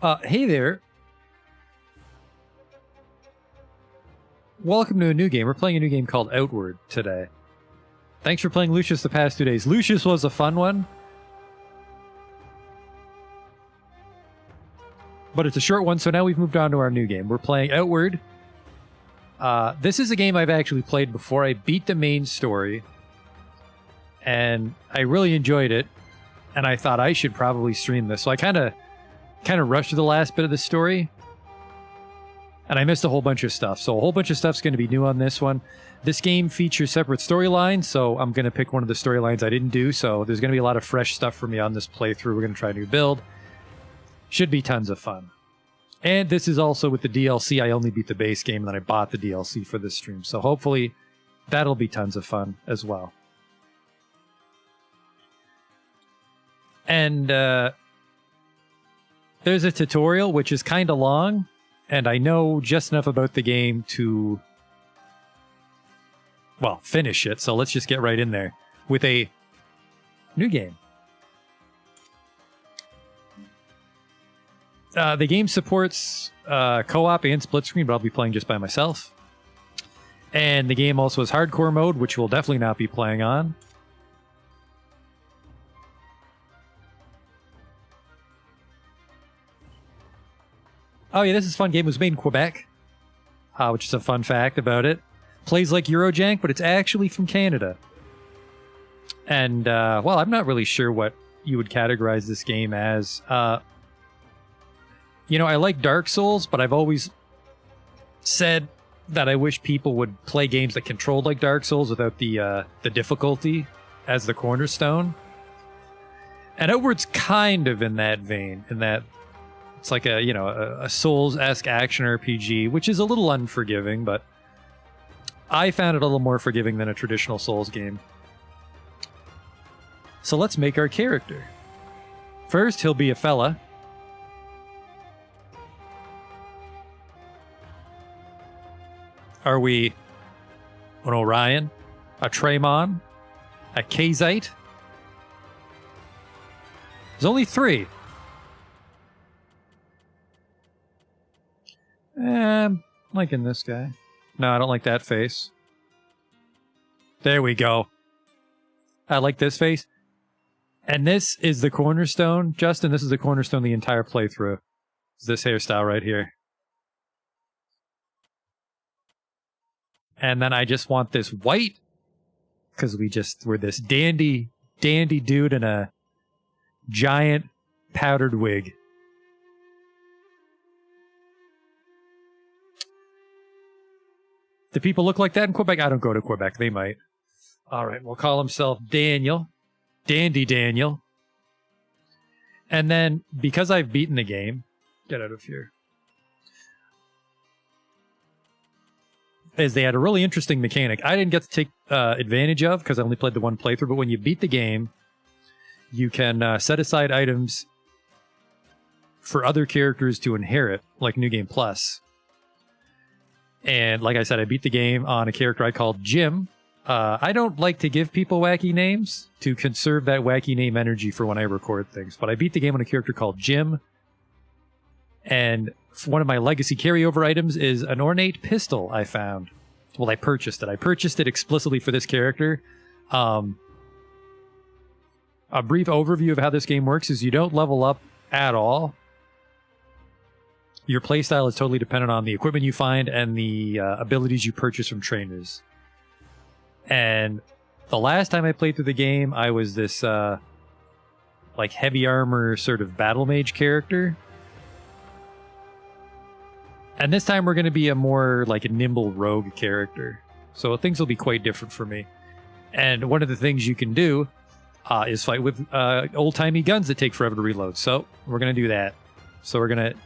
Hey there. Welcome to a new game. We're playing a new game called Outward today. Thanks for playing Lucius the past 2 days. Lucius was a fun one. But it's a short one, so now we've moved on to our new game. We're playing Outward. This is a game I've actually played before. I beat the main story. And I really enjoyed it. And I thought I should probably stream this. So I kind of rushed to the last bit of the story. And I missed a whole bunch of stuff. So a whole bunch of stuff's going to be new on this one. This game features separate storylines, so I'm going to pick one of the storylines I didn't do. So there's going to be a lot of fresh stuff for me on this playthrough. We're going to try a new build. Should be tons of fun. And this is also with the DLC. I only beat the base game, and then I bought the DLC for this stream. So hopefully that'll be tons of fun as well. And there's a tutorial, which is kind of long, and I know just enough about the game to, well, finish it. So let's just get right in there with a new game. The game supports co-op and split screen, but I'll be playing just by myself. And the game also has hardcore mode, which we'll definitely not be playing on. Oh yeah, this is a fun game. It was made in Quebec, which is a fun fact about it. Plays like Eurojank, but it's actually from Canada. And, well, I'm not really sure what you would categorize this game as. You know, I like Dark Souls, but I've always said that I wish people would play games that controlled like Dark Souls without the difficulty as the cornerstone. And Outward's kind of in that vein, in that it's like a, you know, a Souls-esque action RPG, which is a little unforgiving, but I found it a little more forgiving than a traditional Souls game. So let's make our character. First, he'll be a fella. Are we an Orion, a Tremon, a Kazite? There's only 3. I'm liking this guy. No, I don't like that face. There we go. I like this face. And this is the cornerstone. Justin, this is the cornerstone the entire playthrough. It's this hairstyle right here. And then I just want this white, because we're this dandy dude in a giant powdered wig. Do people look like that in Quebec? I don't go to Quebec. They might. All right, we'll call himself Daniel. Dandy Daniel. And then, because I've beaten the game, get out of here, is they had a really interesting mechanic I didn't get to take advantage of because I only played the one playthrough, but when you beat the game, you can set aside items for other characters to inherit, like New Game Plus. And like I said, I beat the game on a character I called Jim. I don't like to give people wacky names to conserve that wacky name energy for when I record things, but I beat the game on a character called Jim. And one of my legacy carryover items is an ornate pistol I found. Well, I purchased it. I purchased it explicitly for this character. A brief overview of how this game works is you don't level up at all. Your playstyle is totally dependent on the equipment you find and the abilities you purchase from trainers. And the last time I played through the game, I was this like heavy armor sort of battle mage character. And this time we're going to be a more like a nimble rogue character. So things will be quite different for me. And one of the things you can do is fight with old-timey guns that take forever to reload. So we're going to do that. So we're going to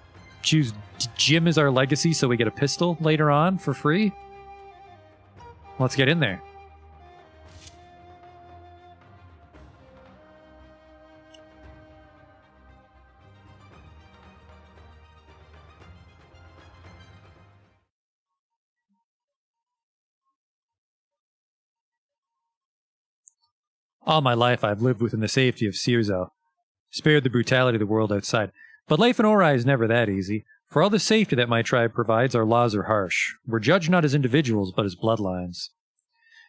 choose Jim as our legacy so we get a pistol later on for free. Let's get in there. All my life I've lived within the safety of Cierzo, spared the brutality of the world outside. But life in Ori is never that easy. For all the safety that my tribe provides, our laws are harsh. We're judged not as individuals, but as bloodlines.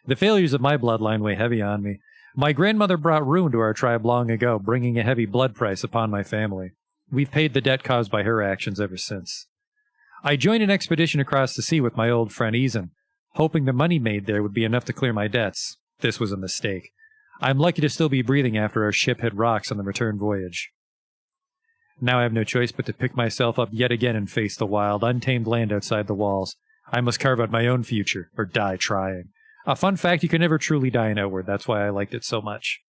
The failures of my bloodline weigh heavy on me. My grandmother brought ruin to our tribe long ago, bringing a heavy blood price upon my family. We've paid the debt caused by her actions ever since. I joined an expedition across the sea with my old friend Eason, hoping the money made there would be enough to clear my debts. This was a mistake. I'm lucky to still be breathing after our ship hit rocks on the return voyage. Now I have no choice but to pick myself up yet again and face the wild, untamed land outside the walls. I must carve out my own future, or die trying. A fun fact, you can never truly die in Outward. That's why I liked it so much.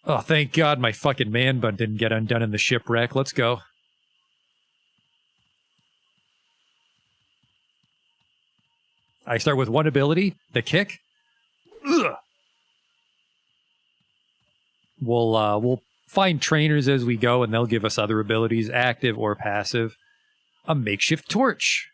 Oh, thank God my fucking man bun didn't get undone in the shipwreck. Let's go. I start with one ability, the kick. Ugh. We'll find trainers as we go, and they'll give us other abilities, active or passive. A makeshift torch.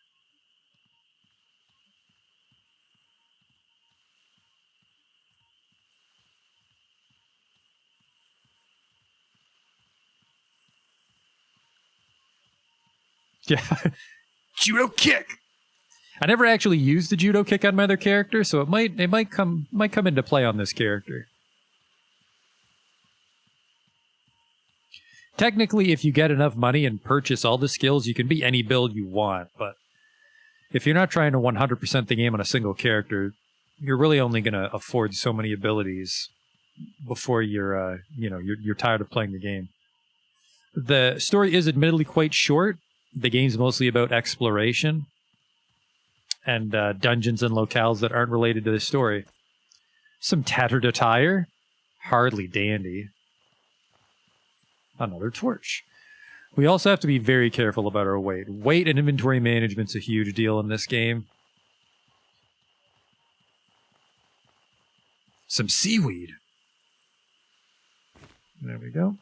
Yeah. Judo kick. I never actually used the judo kick on my other character, so it might come into play on this character. Technically, if you get enough money and purchase all the skills, you can be any build you want, but if you're not trying to 100% the game on a single character, you're really only going to afford so many abilities before you're tired of playing the game. The story is admittedly quite short. The game's mostly about exploration and dungeons and locales that aren't related to the story. Some tattered attire? Hardly dandy. Another torch. We also have to be very careful about our weight. Weight and inventory management's a huge deal in this game. Some seaweed. There we go.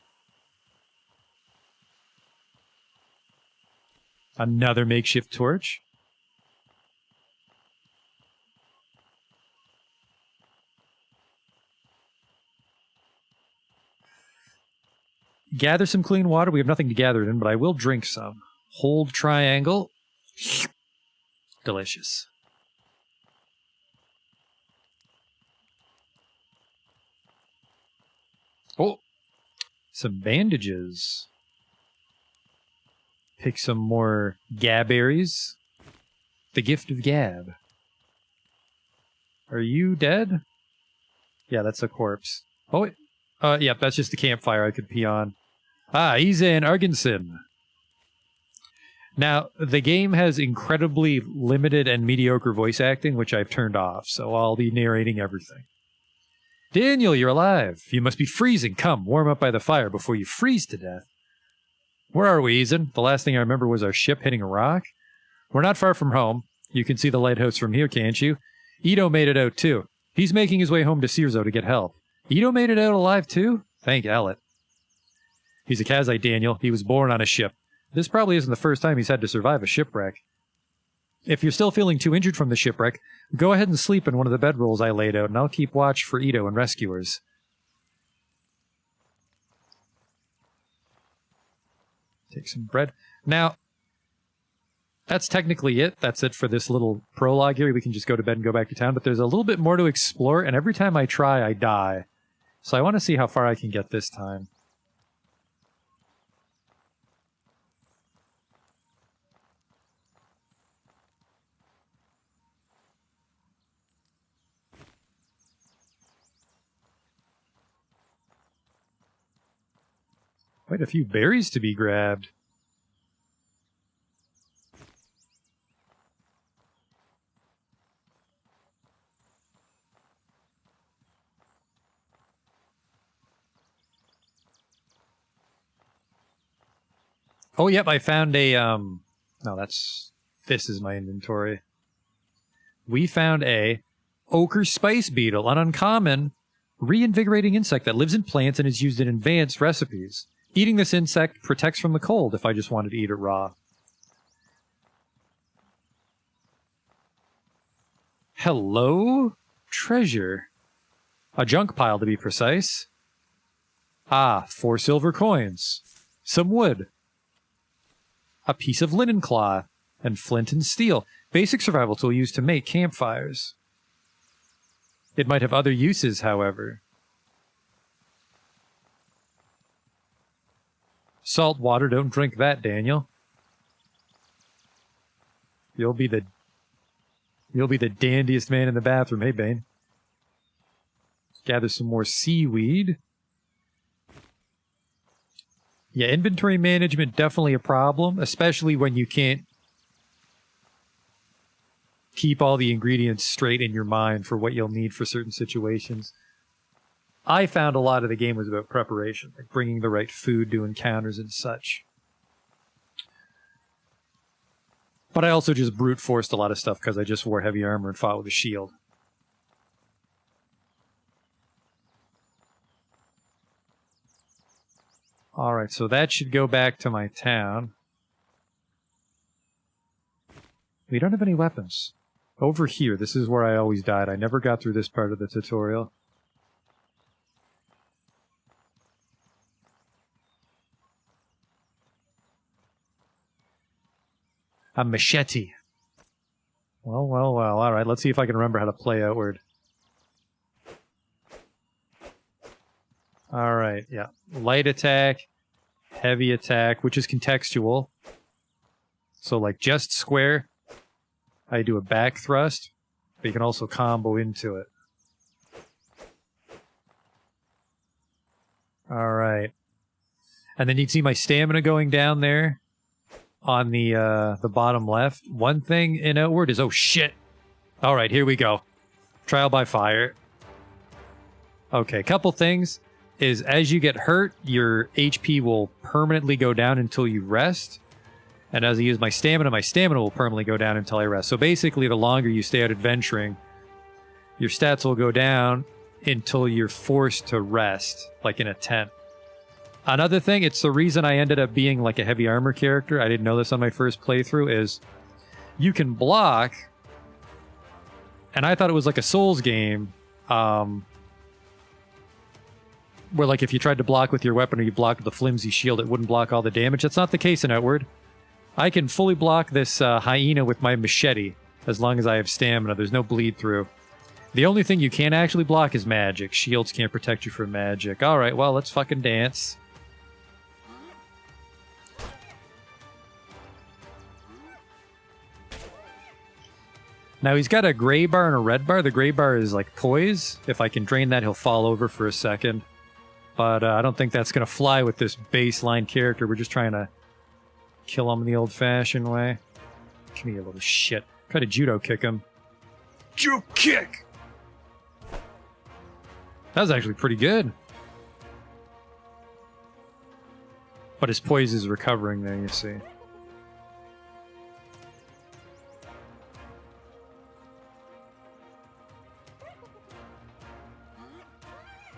Another makeshift torch. Gather some clean water. We have nothing to gather it in, but I will drink some. Hold triangle. Delicious. Oh, some bandages. Pick some more gabberries. The gift of gab. Are you dead? Yeah, that's a corpse. Oh, wait. Yeah, that's just the campfire I could pee on. Ah, Izan Argenson. Now, the game has incredibly limited and mediocre voice acting, which I've turned off, so I'll be narrating everything. Daniel, you're alive. You must be freezing. Come, warm up by the fire before you freeze to death. Where are we, Izan? The last thing I remember was our ship hitting a rock. We're not far from home. You can see the lighthouse from here, can't you? Ito made it out, too. He's making his way home to Cierzo to get help. Ito made it out alive, too? Thank Ellet. He's a Kazite, Daniel. He was born on a ship. This probably isn't the first time he's had to survive a shipwreck. If you're still feeling too injured from the shipwreck, go ahead and sleep in one of the bedrolls I laid out, and I'll keep watch for Ito and rescuers. Take some bread. Now, that's technically it. That's it for this little prologue here. We can just go to bed and go back to town, but there's a little bit more to explore, and every time I try, I die. So I want to see how far I can get this time. Quite a few berries to be grabbed. Oh, yep, I found a, no, this is my inventory. We found a ochre spice beetle, an uncommon, reinvigorating insect that lives in plants and is used in advanced recipes. Eating this insect protects from the cold if I just wanted to eat it raw. Hello? Treasure. A junk pile, to be precise. Ah, 4 silver coins. some wood, a piece of linen cloth, and flint and steel. Basic survival tool used to make campfires. It might have other uses, however. Salt water, don't drink that, Daniel. You'll be the dandiest man in the bathroom. Hey, Bane. Gather some more seaweed. Yeah, inventory management definitely a problem, especially when you can't keep all the ingredients straight in your mind for what you'll need for certain situations. I found a lot of the game was about preparation, like bringing the right food to encounters and such. But I also just brute forced a lot of stuff because I just wore heavy armor and fought with a shield. Alright, so that should go back to my town. We don't have any weapons. Over here, this is where I always died. I never got through this part of the tutorial. A machete. Well, well, well. Alright, let's see if I can remember how to play Outward. Alright, yeah. Light attack, heavy attack, which is contextual. So, like, just square, I do a back thrust, but you can also combo into it. Alright. And then you'd see my stamina going down there on the bottom left. One thing in Outward is, oh shit! Alright, here we go. Trial by fire. Okay, couple things is as you get hurt, your HP will permanently go down until you rest. And as I use my stamina will permanently go down until I rest. So basically, the longer you stay out adventuring, your stats will go down until you're forced to rest, like in a tent. Another thing, it's the reason I ended up being like a heavy armor character. I didn't know this on my first playthrough, is you can block, and I thought it was like a Souls game, where like if you tried to block with your weapon or you blocked with a flimsy shield, it wouldn't block all the damage. That's not the case in Outward. I can fully block this hyena with my machete as long as I have stamina. There's no bleed through. The only thing you can't actually block is magic. Shields can't protect you from magic. Alright, well, let's fucking dance. Now he's got a gray bar and a red bar. The gray bar is like poise. If I can drain that, he'll fall over for a second. But I don't think that's going to fly with this baseline character. We're just trying to kill him the old-fashioned way. Come here, you little shit. Try to judo kick him. Judo kick! That was actually pretty good. But his poise is recovering there, you see.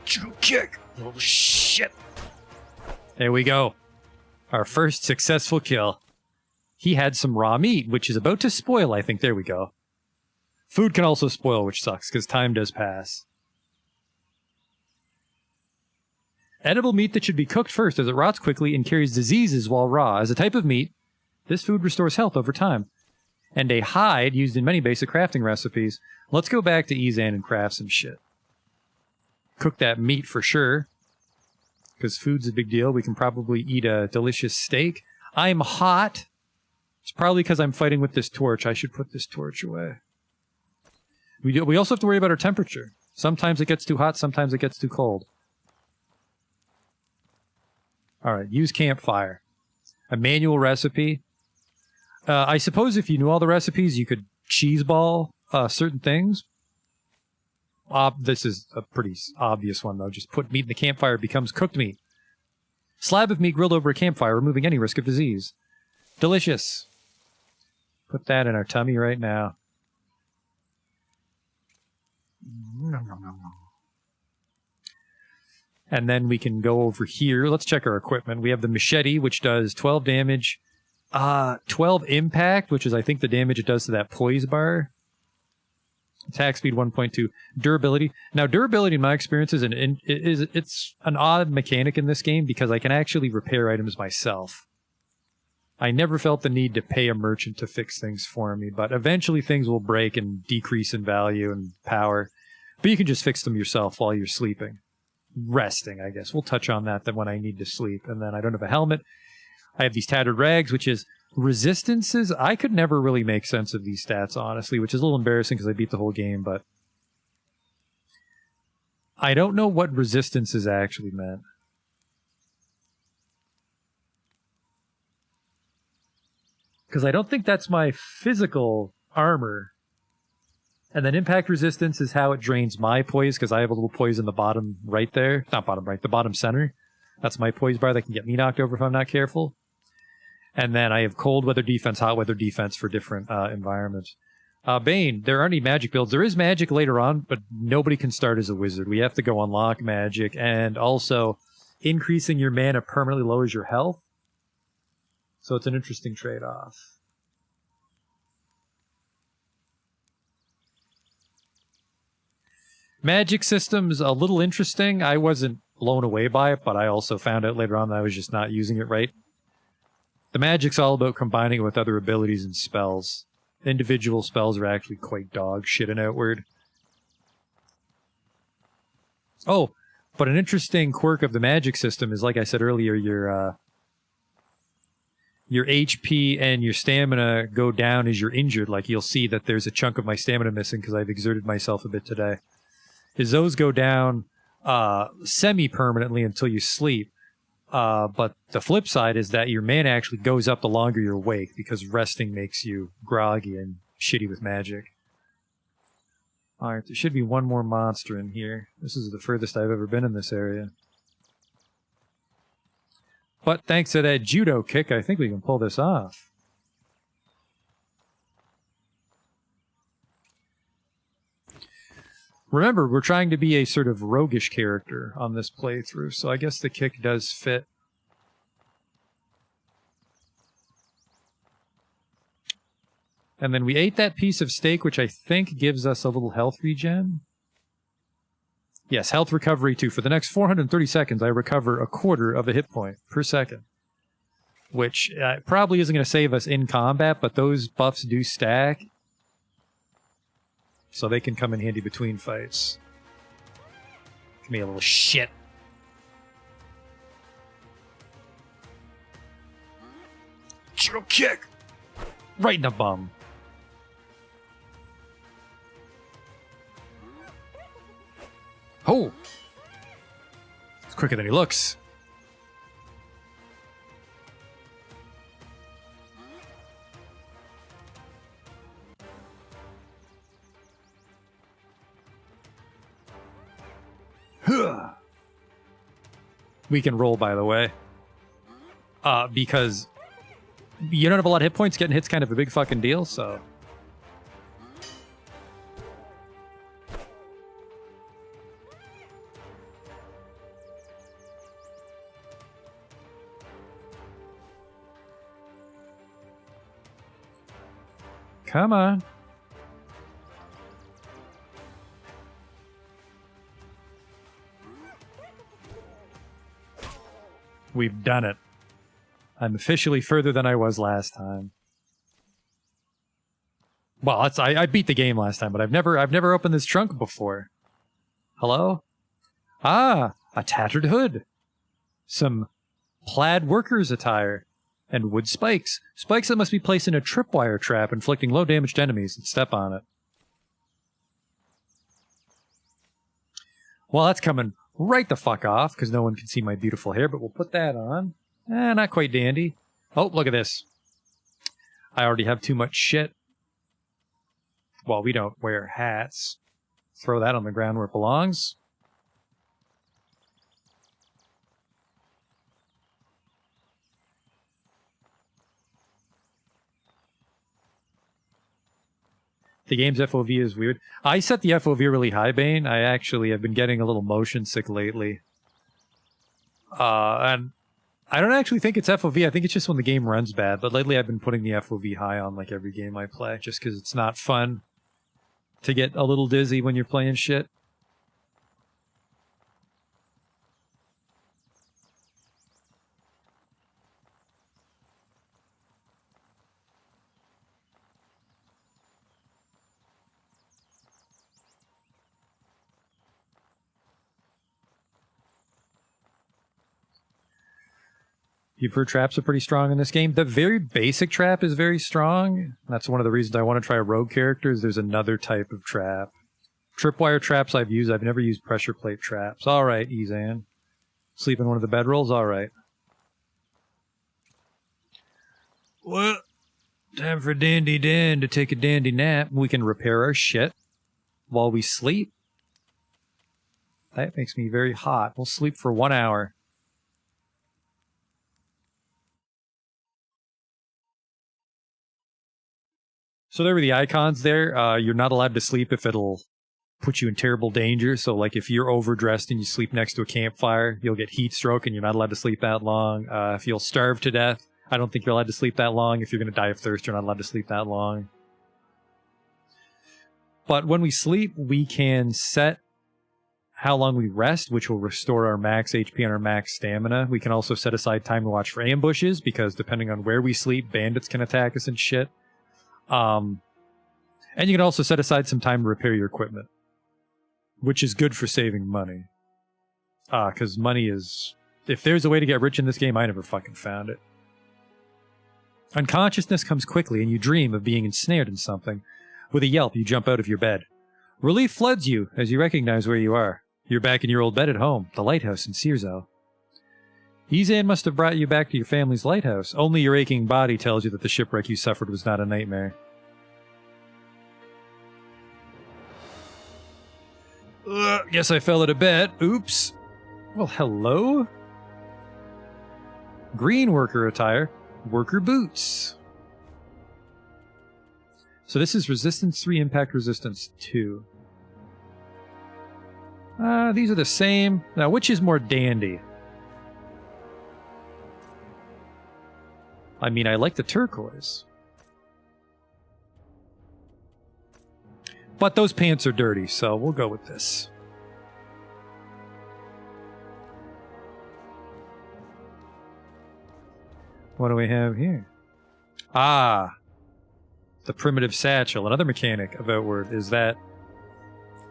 Judo kick! Little shit! There we go. Our first successful kill. He had some raw meat, which is about to spoil, I think. There we go. Food can also spoil, which sucks, because time does pass. Edible meat that should be cooked first, as it rots quickly and carries diseases while raw. As a type of meat, this food restores health over time. And a hide used in many basic crafting recipes. Let's go back to Ezan and craft some shit. Cook that meat for sure. Because food's a big deal. We can probably eat a delicious steak. I'm hot. It's probably because I'm fighting with this torch. I should put this torch away. We also have to worry about our temperature. Sometimes it gets too hot, sometimes it gets too cold. Alright, use campfire. A manual recipe. I suppose if you knew all the recipes, you could cheeseball certain things. This is a pretty obvious one, though. Just put meat in the campfire, it becomes cooked meat. Slab of meat grilled over a campfire, removing any risk of disease. Delicious. Put that in our tummy right now. And then we can go over here. Let's check our equipment. We have the machete, which does 12 damage. 12 impact, which is, I think, the damage it does to that poise bar. Attack speed 1.2. Durability. Now, durability, in my experience, it's an odd mechanic in this game because I can actually repair items myself. I never felt the need to pay a merchant to fix things for me, but eventually things will break and decrease in value and power. But you can just fix them yourself while you're sleeping. Resting, I guess. We'll touch on that then when I need to sleep. And then I don't have a helmet. I have these tattered rags, which is resistances. I could never really make sense of these stats, honestly, which is a little embarrassing because I beat the whole game, but I don't know what resistances actually meant. Because I don't think that's my physical armor. And then impact resistance is how it drains my poise, because I have a little poise in the bottom right there. Not bottom right, the bottom center. That's my poise bar that can get me knocked over if I'm not careful. And then I have cold weather defense, hot weather defense for different environments. Bane, there aren't any magic builds. There is magic later on, but nobody can start as a wizard. We have to go unlock magic, and also increasing your mana permanently lowers your health. So it's an interesting trade-off. Magic system's a little interesting. I wasn't blown away by it, but I also found out later on that I was just not using it right. The magic's all about combining it with other abilities and spells. Individual spells are actually quite dog shit in Outward. Oh, but an interesting quirk of the magic system is, like I said earlier, your HP and your stamina go down as you're injured. Like, you'll see that there's a chunk of my stamina missing because I've exerted myself a bit today. Is those go down semi-permanently until you sleep. But the flip side is that your mana actually goes up the longer you're awake because resting makes you groggy and shitty with magic. Alright, there should be one more monster in here. This is the furthest I've ever been in this area. But thanks to that judo kick, I think we can pull this off. Remember, we're trying to be a sort of roguish character on this playthrough, so I guess the kick does fit. And then we ate that piece of steak, which I think gives us a little health regen. Yes, health recovery too. For the next 430 seconds, I recover a quarter of a hit point per second. Which probably isn't going to save us in combat, but those buffs do stack. So they can come in handy between fights. Give me a little shit. Judo kick! Right in the bum. Oh! It's quicker than he looks. We can roll, by the way. Because you don't have a lot of hit points, getting hit's kind of a big fucking deal, so... Come on. We've done it. I'm officially further than I was last time. Well, I beat the game last time, but I've never opened this trunk before. Hello? Ah, a tattered hood. Some plaid workers' attire. And wood spikes. Spikes that must be placed in a tripwire trap, inflicting low damage to enemies that step on it. Well, that's coming right the fuck off, because no one can see my beautiful hair, but we'll put that on. Not quite dandy. Oh, look at this. I already have too much shit. Well, we don't wear hats. Throw that on the ground where it belongs. The game's FOV is weird. I set the FOV really high, Bane. I actually have been getting a little motion sick lately. And I don't actually think it's FOV. I think it's just when the game runs bad. But lately I've been putting the FOV high on like every game I play, just because it's not fun to get a little dizzy when you're playing shit. You've heard traps are pretty strong in this game. The very basic trap is very strong. That's one of the reasons I want to try rogue characters. There's another type of trap. Tripwire traps I've used. I've never used pressure plate traps. All right, Ezan. Sleep in one of the bedrolls? All right. Well, time for Dandy Dan to take a dandy nap. We can repair our shit while we sleep. That makes me very hot. We'll sleep for 1 hour. So there were the icons there. You're not allowed to sleep if it'll put you in terrible danger. So, like, if you're overdressed and you sleep next to a campfire, you'll get heat stroke and you're not allowed to sleep that long. If you'll starve to death, I don't think you're allowed to sleep that long. If you're going to die of thirst, you're not allowed to sleep that long. But when we sleep, we can set how long we rest, which will restore our max HP and our max stamina. We can also set aside time to watch for ambushes, because depending on where we sleep, bandits can attack us and shit. And you can also set aside some time to repair your equipment, which is good for saving money. Because money is... If there's a way to get rich in this game, I never fucking found it. Unconsciousness comes quickly, and you dream of being ensnared in something. With a yelp, you jump out of your bed. Relief floods you as you recognize where you are. You're back in your old bed at home, the lighthouse in Cierzo. Ezan must have brought you back to your family's lighthouse. Only your aching body tells you that the shipwreck you suffered was not a nightmare. Guess I fell out of bed. Oops. Well, hello? Green worker attire. Worker boots. So this is resistance 3, impact resistance 2. These are the same. Now, which is more dandy? I mean, I like the turquoise. But those pants are dirty, so we'll go with this. What do we have here? Ah, the primitive satchel. Another mechanic of Outward is that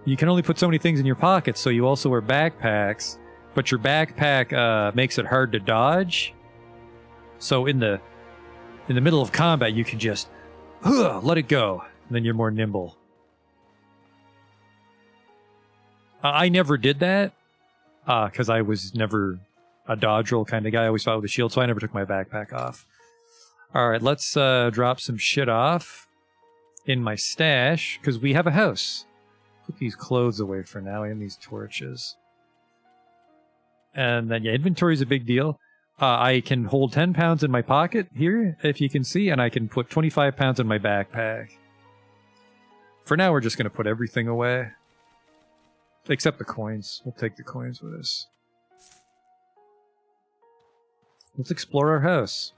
you can only put so many things in your pockets, so you also wear backpacks, but your backpack makes it hard to dodge. So in the middle of combat, you can just let it go, and then you're more nimble. I never did that, because I was never a dodge roll kind of guy. I always fought with a shield, so I never took my backpack off. Alright, let's drop some shit off in my stash, because we have a house. Put these clothes away for now, and these torches. And then, yeah, inventory is a big deal. I can hold 10 pounds in my pocket here, if you can see, and I can put 25 pounds in my backpack. For now, we're just going to put everything away. Except the coins. We'll take the coins with us. Let's explore our house.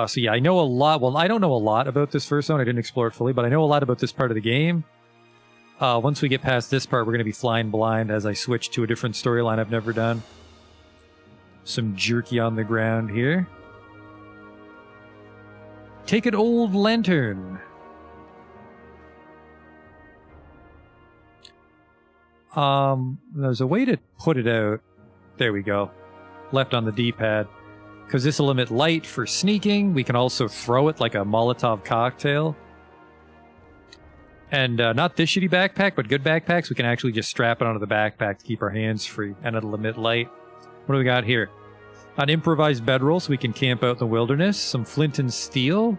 So yeah, I know a lot. Well, I don't know a lot about this first zone. I didn't explore it fully, but I know a lot about this part of the game. Once we get past this part, we're going to be flying blind as I switch to a different storyline I've never done. Some jerky on the ground here. Take an old lantern. There's a way to put it out. There we go. Left on the D-pad. Because this will limit light for sneaking. We can also throw it like a Molotov cocktail. And not this shitty backpack, but good backpacks, we can actually just strap it onto the backpack to keep our hands free, and it'll emit light. What do we got here? An improvised bedroll so we can camp out in the wilderness. Some flint and steel.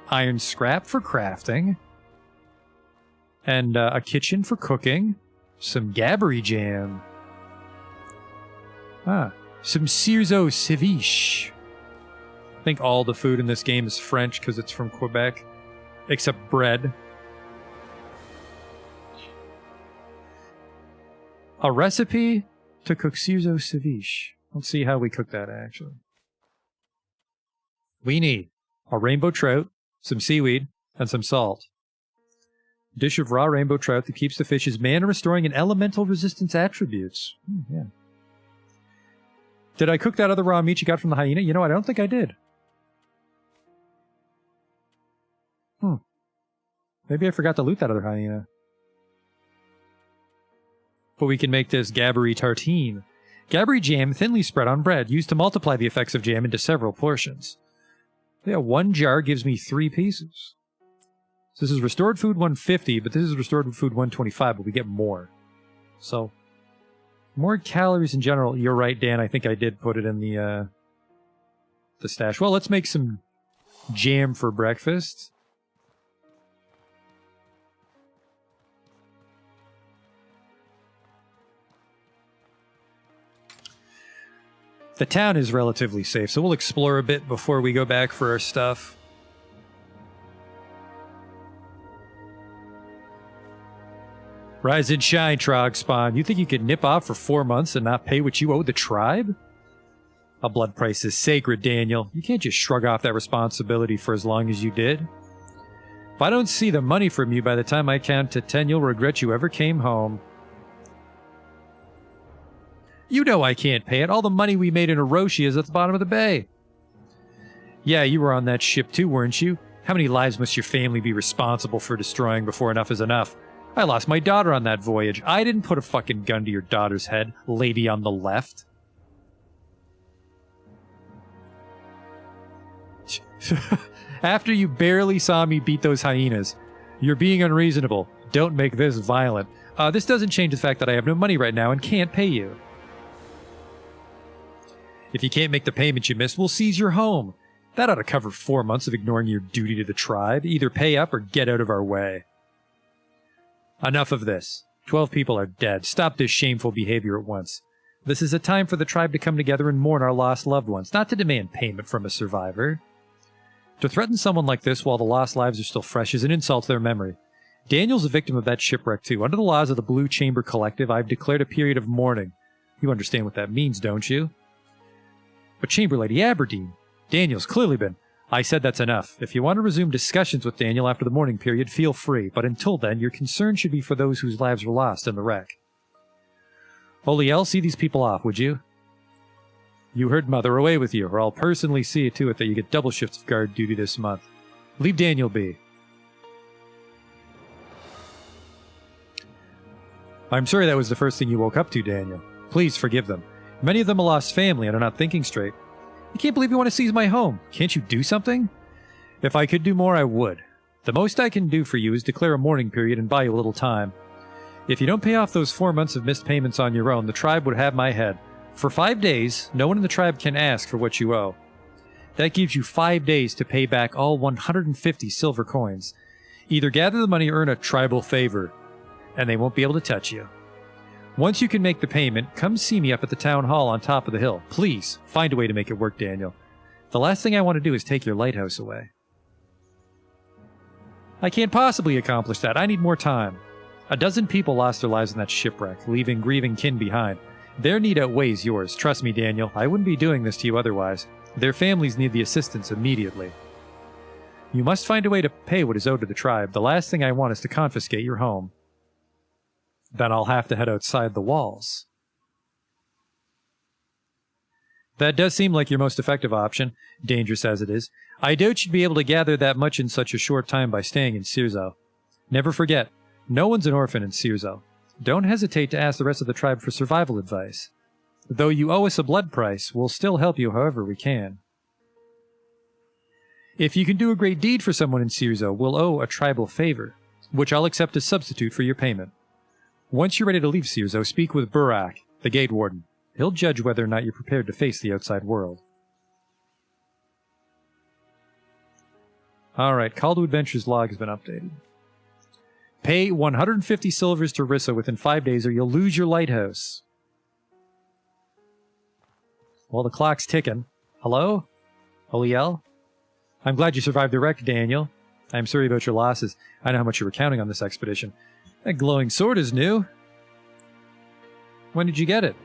Iron scrap for crafting. And a kitchen for cooking. Some Gabbery jam. Some Cierzo ceviche. I think all the food in this game is French because it's from Quebec. Except bread. A recipe to cook Cierzo ceviche. Let's see how we cook that, actually. We need a rainbow trout, some seaweed, and some salt. Dish of raw rainbow trout that keeps the fish's mana restoring and elemental resistance attributes. Yeah. Did I cook that other raw meat you got from the hyena? You know, I don't think I did. Maybe I forgot to loot that other hyena. But we can make this Gabbery tartine. Gabbery jam thinly spread on bread, used to multiply the effects of jam into several portions. Yeah, 1 jar gives me 3 pieces. So this is restored food 150, but this is restored food 125, but we get more. So, more calories in general. You're right, Dan. I think I did put it in the stash. Well, let's make some jam for breakfast. The town is relatively safe, so we'll explore a bit before we go back for our stuff. Rise and shine, Trog Spawn. You think you could nip off for 4 months and not pay what you owe the tribe? A blood price is sacred, Daniel. You can't just shrug off that responsibility for as long as you did. If I don't see the money from you by the time I count to 10, you'll regret you ever came home. You know I can't pay it. All the money we made in Orochi is at the bottom of the bay. Yeah, you were on that ship too, weren't you? How many lives must your family be responsible for destroying before enough is enough? I lost my daughter on that voyage. I didn't put a fucking gun to your daughter's head, lady on the left. After you barely saw me beat those hyenas, you're being unreasonable. Don't make this violent. This doesn't change the fact that I have no money right now and can't pay you. If you can't make the payment you missed, we'll seize your home. That ought to cover 4 months of ignoring your duty to the tribe. Either pay up or get out of our way. Enough of this. 12 people are dead. Stop this shameful behavior at once. This is a time for the tribe to come together and mourn our lost loved ones, not to demand payment from a survivor. To threaten someone like this while the lost lives are still fresh is an insult to their memory. Daniel's a victim of that shipwreck too. Under the laws of the Blue Chamber Collective, I've declared a period of mourning. You understand what that means, don't you? But Chamber Lady Aberdeen, Daniel's clearly been... I said that's enough. If you want to resume discussions with Daniel after the mourning period, feel free. But until then, your concern should be for those whose lives were lost in the wreck. Oliel, see these people off, would you? You heard Mother, away with you, or I'll personally see to it that you get double shifts of guard duty this month. Leave Daniel be. I'm sorry that was the first thing you woke up to, Daniel. Please forgive them. Many of them have lost family and are not thinking straight. I can't believe you want to seize my home. Can't you do something? If I could do more, I would. The most I can do for you is declare a mourning period and buy you a little time. If you don't pay off those 4 months of missed payments on your own, the tribe would have my head. For 5 days, no one in the tribe can ask for what you owe. That gives you 5 days to pay back all 150 silver coins. Either gather the money or earn a tribal favor, and they won't be able to touch you. Once you can make the payment, come see me up at the town hall on top of the hill. Please, find a way to make it work, Daniel. The last thing I want to do is take your lighthouse away. I can't possibly accomplish that. I need more time. A dozen people lost their lives in that shipwreck, leaving grieving kin behind. Their need outweighs yours. Trust me, Daniel. I wouldn't be doing this to you otherwise. Their families need the assistance immediately. You must find a way to pay what is owed to the tribe. The last thing I want is to confiscate your home. Then I'll have to head outside the walls. That does seem like your most effective option, dangerous as it is. I doubt you'd be able to gather that much in such a short time by staying in Cierzo. Never forget, no one's an orphan in Cierzo. Don't hesitate to ask the rest of the tribe for survival advice. Though you owe us a blood price, we'll still help you however we can. If you can do a great deed for someone in Cierzo, we'll owe a tribal favor, which I'll accept as substitute for your payment. Once you're ready to leave Cierzo, speak with Burrow, the gate warden. He'll judge whether or not you're prepared to face the outside world. Alright, Call to Adventure's log has been updated. Pay 150 silvers to Rissa within 5 days or you'll lose your lighthouse. Well, the clock's ticking. Hello? Oliel? I'm glad you survived the wreck, Daniel. I'm sorry about your losses. I know how much you were counting on this expedition. That glowing sword is new. When did you get it?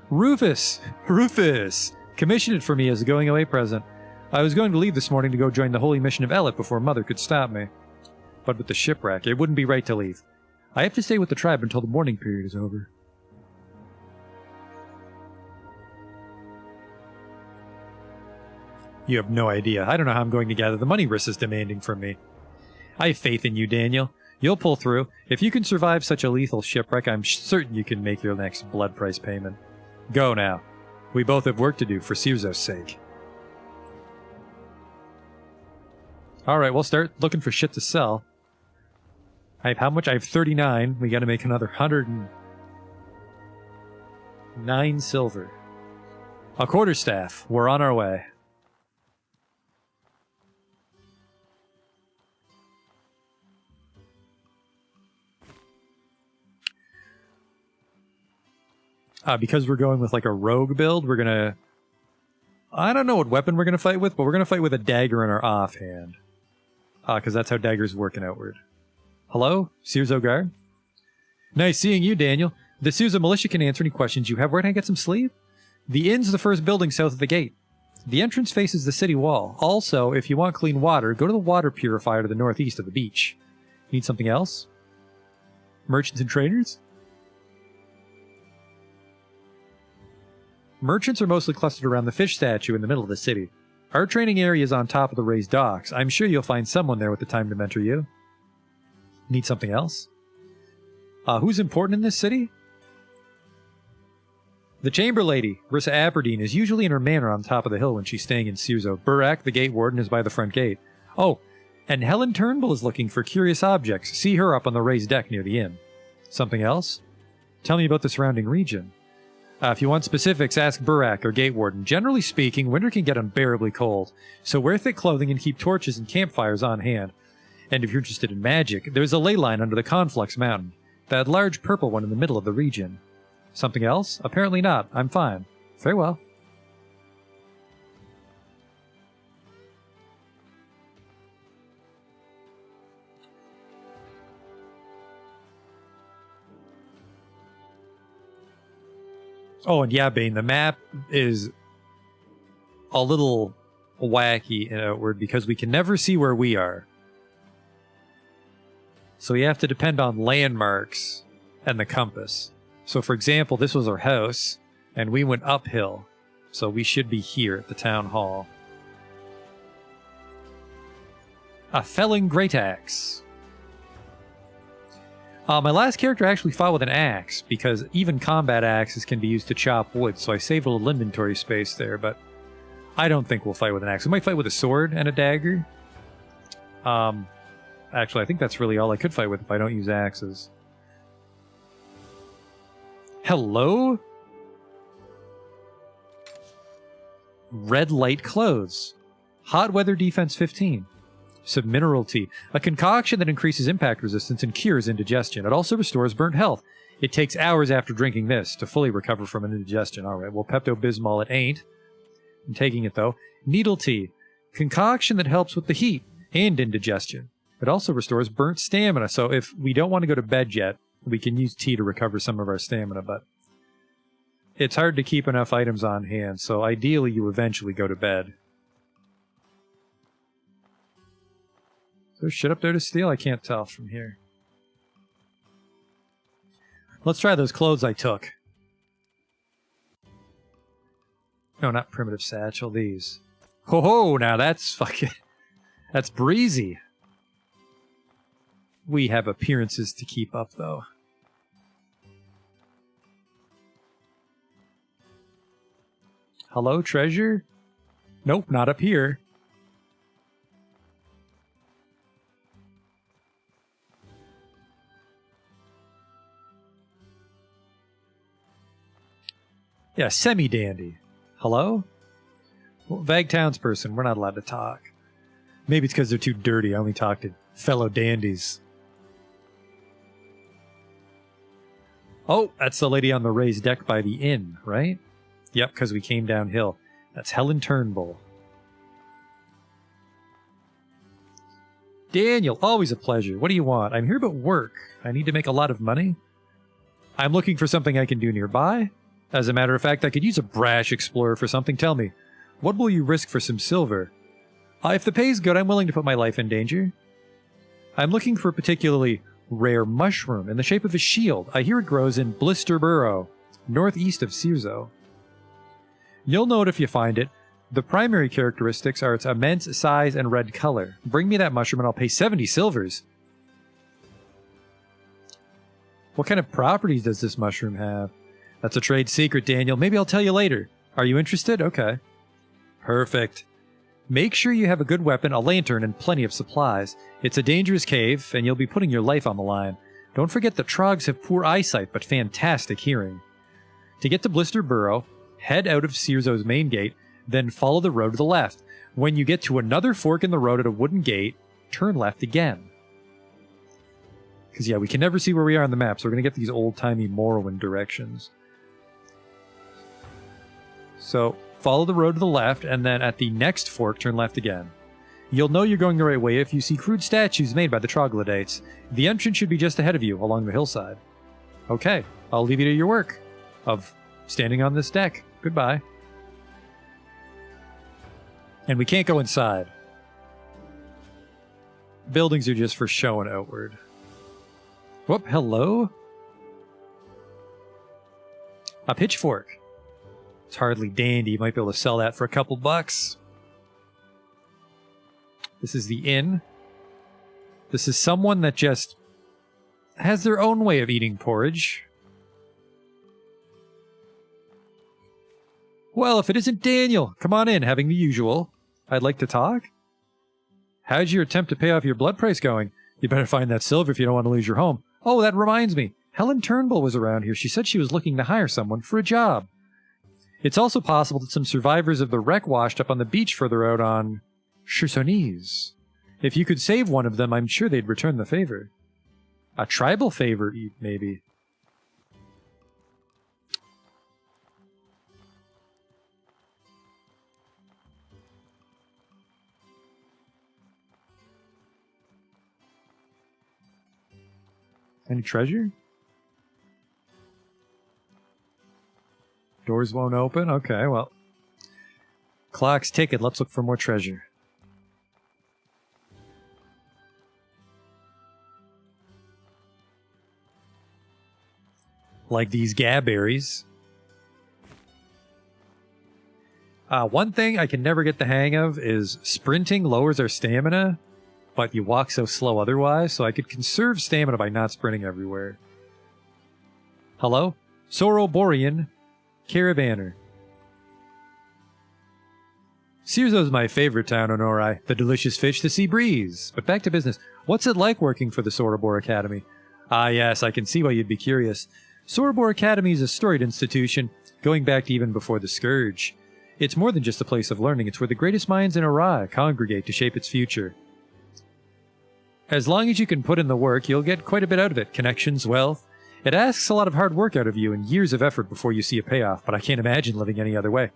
Rufus! Rufus! Commissioned it for me as a going away present. I was going to leave this morning to go join the holy mission of Elet before Mother could stop me. but with the shipwreck, it wouldn't be right to leave. I have to stay with the tribe until the mourning period is over. You have no idea. I don't know how I'm going to gather the money Riss is demanding from me. I have faith in you, Daniel. You'll pull through. If you can survive such a lethal shipwreck, I'm certain you can make your next blood price payment. Go now. We both have work to do for Cierzo's sake. Alright, we'll start looking for shit to sell. I have how much? I have 39. We gotta make another 109 silver. A quarterstaff. We're on our way. Because we're going with like a rogue build, we're gonna... I don't know what weapon we're gonna fight with, but we're gonna fight with a dagger in our offhand. Because that's how daggers work in Outward. Hello? Cierzo Guard? Nice seeing you, Daniel. The Cierzo militia can answer any questions you have. Where can I get some sleep? The inn's the first building south of the gate. The entrance faces the city wall. Also, if you want clean water, go to the water purifier to the northeast of the beach. Need something else? Merchants and traders? Merchants are mostly clustered around the fish statue in the middle of the city. Our training area is on top of the raised docks. I'm sure you'll find someone there with the time to mentor you. Need something else? Who's important in this city? The chamber lady, Rissa Aberdeen, is usually in her manor on top of the hill when she's staying in Cierzo. Burak, the gate warden, is by the front gate. Oh, and Helen Turnbull is looking for curious objects. See her up on the raised deck near the inn. Something else? Tell me about the surrounding region. If you want specifics, ask Burak or Gate Warden. Generally speaking, winter can get unbearably cold, so wear thick clothing and keep torches and campfires on hand. And if you're interested in magic, there's a ley line under the Conflux Mountain, that large purple one in the middle of the region. Something else? Apparently not. I'm fine. Farewell. Oh, and yeah, Bane, the map is a little wacky in Outward because we can never see where we are. So we have to depend on landmarks and the compass. So for example, this was our house, and we went uphill. So we should be here at the town hall. A felling great axe. My last character actually fought with an axe, because even combat axes can be used to chop wood, so I saved a little inventory space there, but I don't think we'll fight with an axe. We might fight with a sword and a dagger. Actually, I think that's really all I could fight with if I don't use axes. Hello? Red light clothes. Hot weather defense 15. Some mineral tea. A concoction that increases impact resistance and cures indigestion. It also restores burnt health. It takes hours after drinking this to fully recover from an indigestion. Alright, well, Pepto-Bismol it ain't. I'm taking it, though. Needle tea. Concoction that helps with the heat and indigestion. It also restores burnt stamina, so if we don't want to go to bed yet, we can use tea to recover some of our stamina, but it's hard to keep enough items on hand, so ideally you eventually go to bed. Is there shit up there to steal? I can't tell from here. Let's try those clothes I took. No, not primitive satchel, these. Ho ho, now that's fucking... that's breezy. We have appearances to keep up, though. Hello, treasure? Nope, not up here. Yeah, semi-dandy. Hello? Well, vague townsperson, we're not allowed to talk. Maybe it's because they're too dirty. I only talk to fellow dandies. Oh, that's the lady on the raised deck by the inn, right? Yep, because we came downhill. That's Helen Turnbull. Daniel, always a pleasure. What do you want? I'm here about work. I need to make a lot of money. I'm looking for something I can do nearby. As a matter of fact, I could use a brash explorer for something. Tell me, what will you risk for some silver? If the pay's good, I'm willing to put my life in danger. I'm looking for a particularly rare mushroom in the shape of a shield. I hear it grows in Blister Burrow, northeast of Cierzo. You'll know it if you find it. The primary characteristics are its immense size and red color. Bring me that mushroom and I'll pay 70 silvers. What kind of properties does this mushroom have? That's a trade secret, Daniel. Maybe I'll tell you later. Are you interested? Okay. Perfect. Make sure you have a good weapon, a lantern, and plenty of supplies. It's a dangerous cave, and you'll be putting your life on the line. Don't forget that trogs have poor eyesight, but fantastic hearing. To get to Blister Burrow, head out of Cierzo's main gate, then follow the road to the left. When you get to another fork in the road at a wooden gate, turn left again. Because, yeah, we can never see where we are on the map, so we're going to get these old-timey Morrowind directions. So, follow the road to the left, and then at the next fork, turn left again. You'll know you're going the right way if you see crude statues made by the troglodytes. The entrance should be just ahead of you, along the hillside. Okay, I'll leave you to your work of standing on this deck. Goodbye. And we can't go inside. Buildings are just for show and outward. Whoop, hello? A pitchfork. It's hardly dandy. You might be able to sell that for a couple bucks. This is the inn. This is someone that just has their own way of eating porridge. Well, if it isn't Daniel, come on in, having the usual. I'd like to talk. How's your attempt to pay off your blood price going? You better find that silver if you don't want to lose your home. Oh, that reminds me. Helen Turnbull was around here. She said she was looking to hire someone for a job. It's also possible that some survivors of the wreck washed up on the beach further out on Chersonese. If you could save one of them, I'm sure they'd return the favor. A tribal favor, maybe. Any treasure? Doors won't open? Okay, well. Clock's ticking. Let's look for more treasure. Like these gabberries. One thing I can never get the hang of is sprinting lowers our stamina, but you walk so slow otherwise, so I could conserve stamina by not sprinting everywhere. Hello? Soroborian Caravaner. Cierzo's my favorite town on Ori. The delicious fish, the sea breeze. But back to business. What's it like working for the Sorobor Academy? Ah yes, I can see why you'd be curious. Sorobor Academy is a storied institution, going back to even before the Scourge. It's more than just a place of learning, it's where the greatest minds in Ori congregate to shape its future. As long as you can put in the work, you'll get quite a bit out of it. Connections, wealth. It asks a lot of hard work out of you and years of effort before you see a payoff, but I can't imagine living any other way.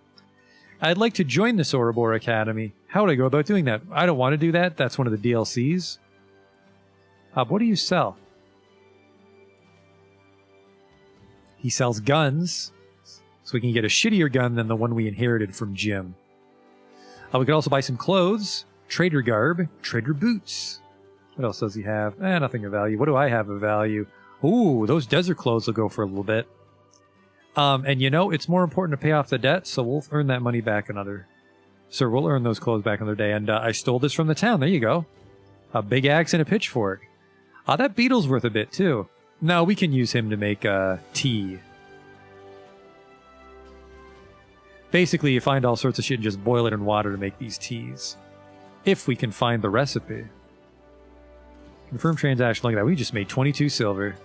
I'd like to join the Sorobor Academy. How would I go about doing that? I don't want to do that. That's one of the DLCs. What do you sell? He sells guns, so we can get a shittier gun than the one we inherited from Jim. We could also buy some clothes, trader garb, trader boots. What else does he have? Nothing of value. What do I have of value? Ooh, those desert clothes will go for a little bit. And you know, it's more important to pay off the debt, so we'll earn that money back another... Sir, we'll earn those clothes back another day. And I stole this from the town. There you go. A big axe and a pitchfork. That beetle's worth a bit, too. No, we can use him to make tea. Basically, you find all sorts of shit and just boil it in water to make these teas. If we can find the recipe. Confirm transaction. Look at that. We just made 22 silver.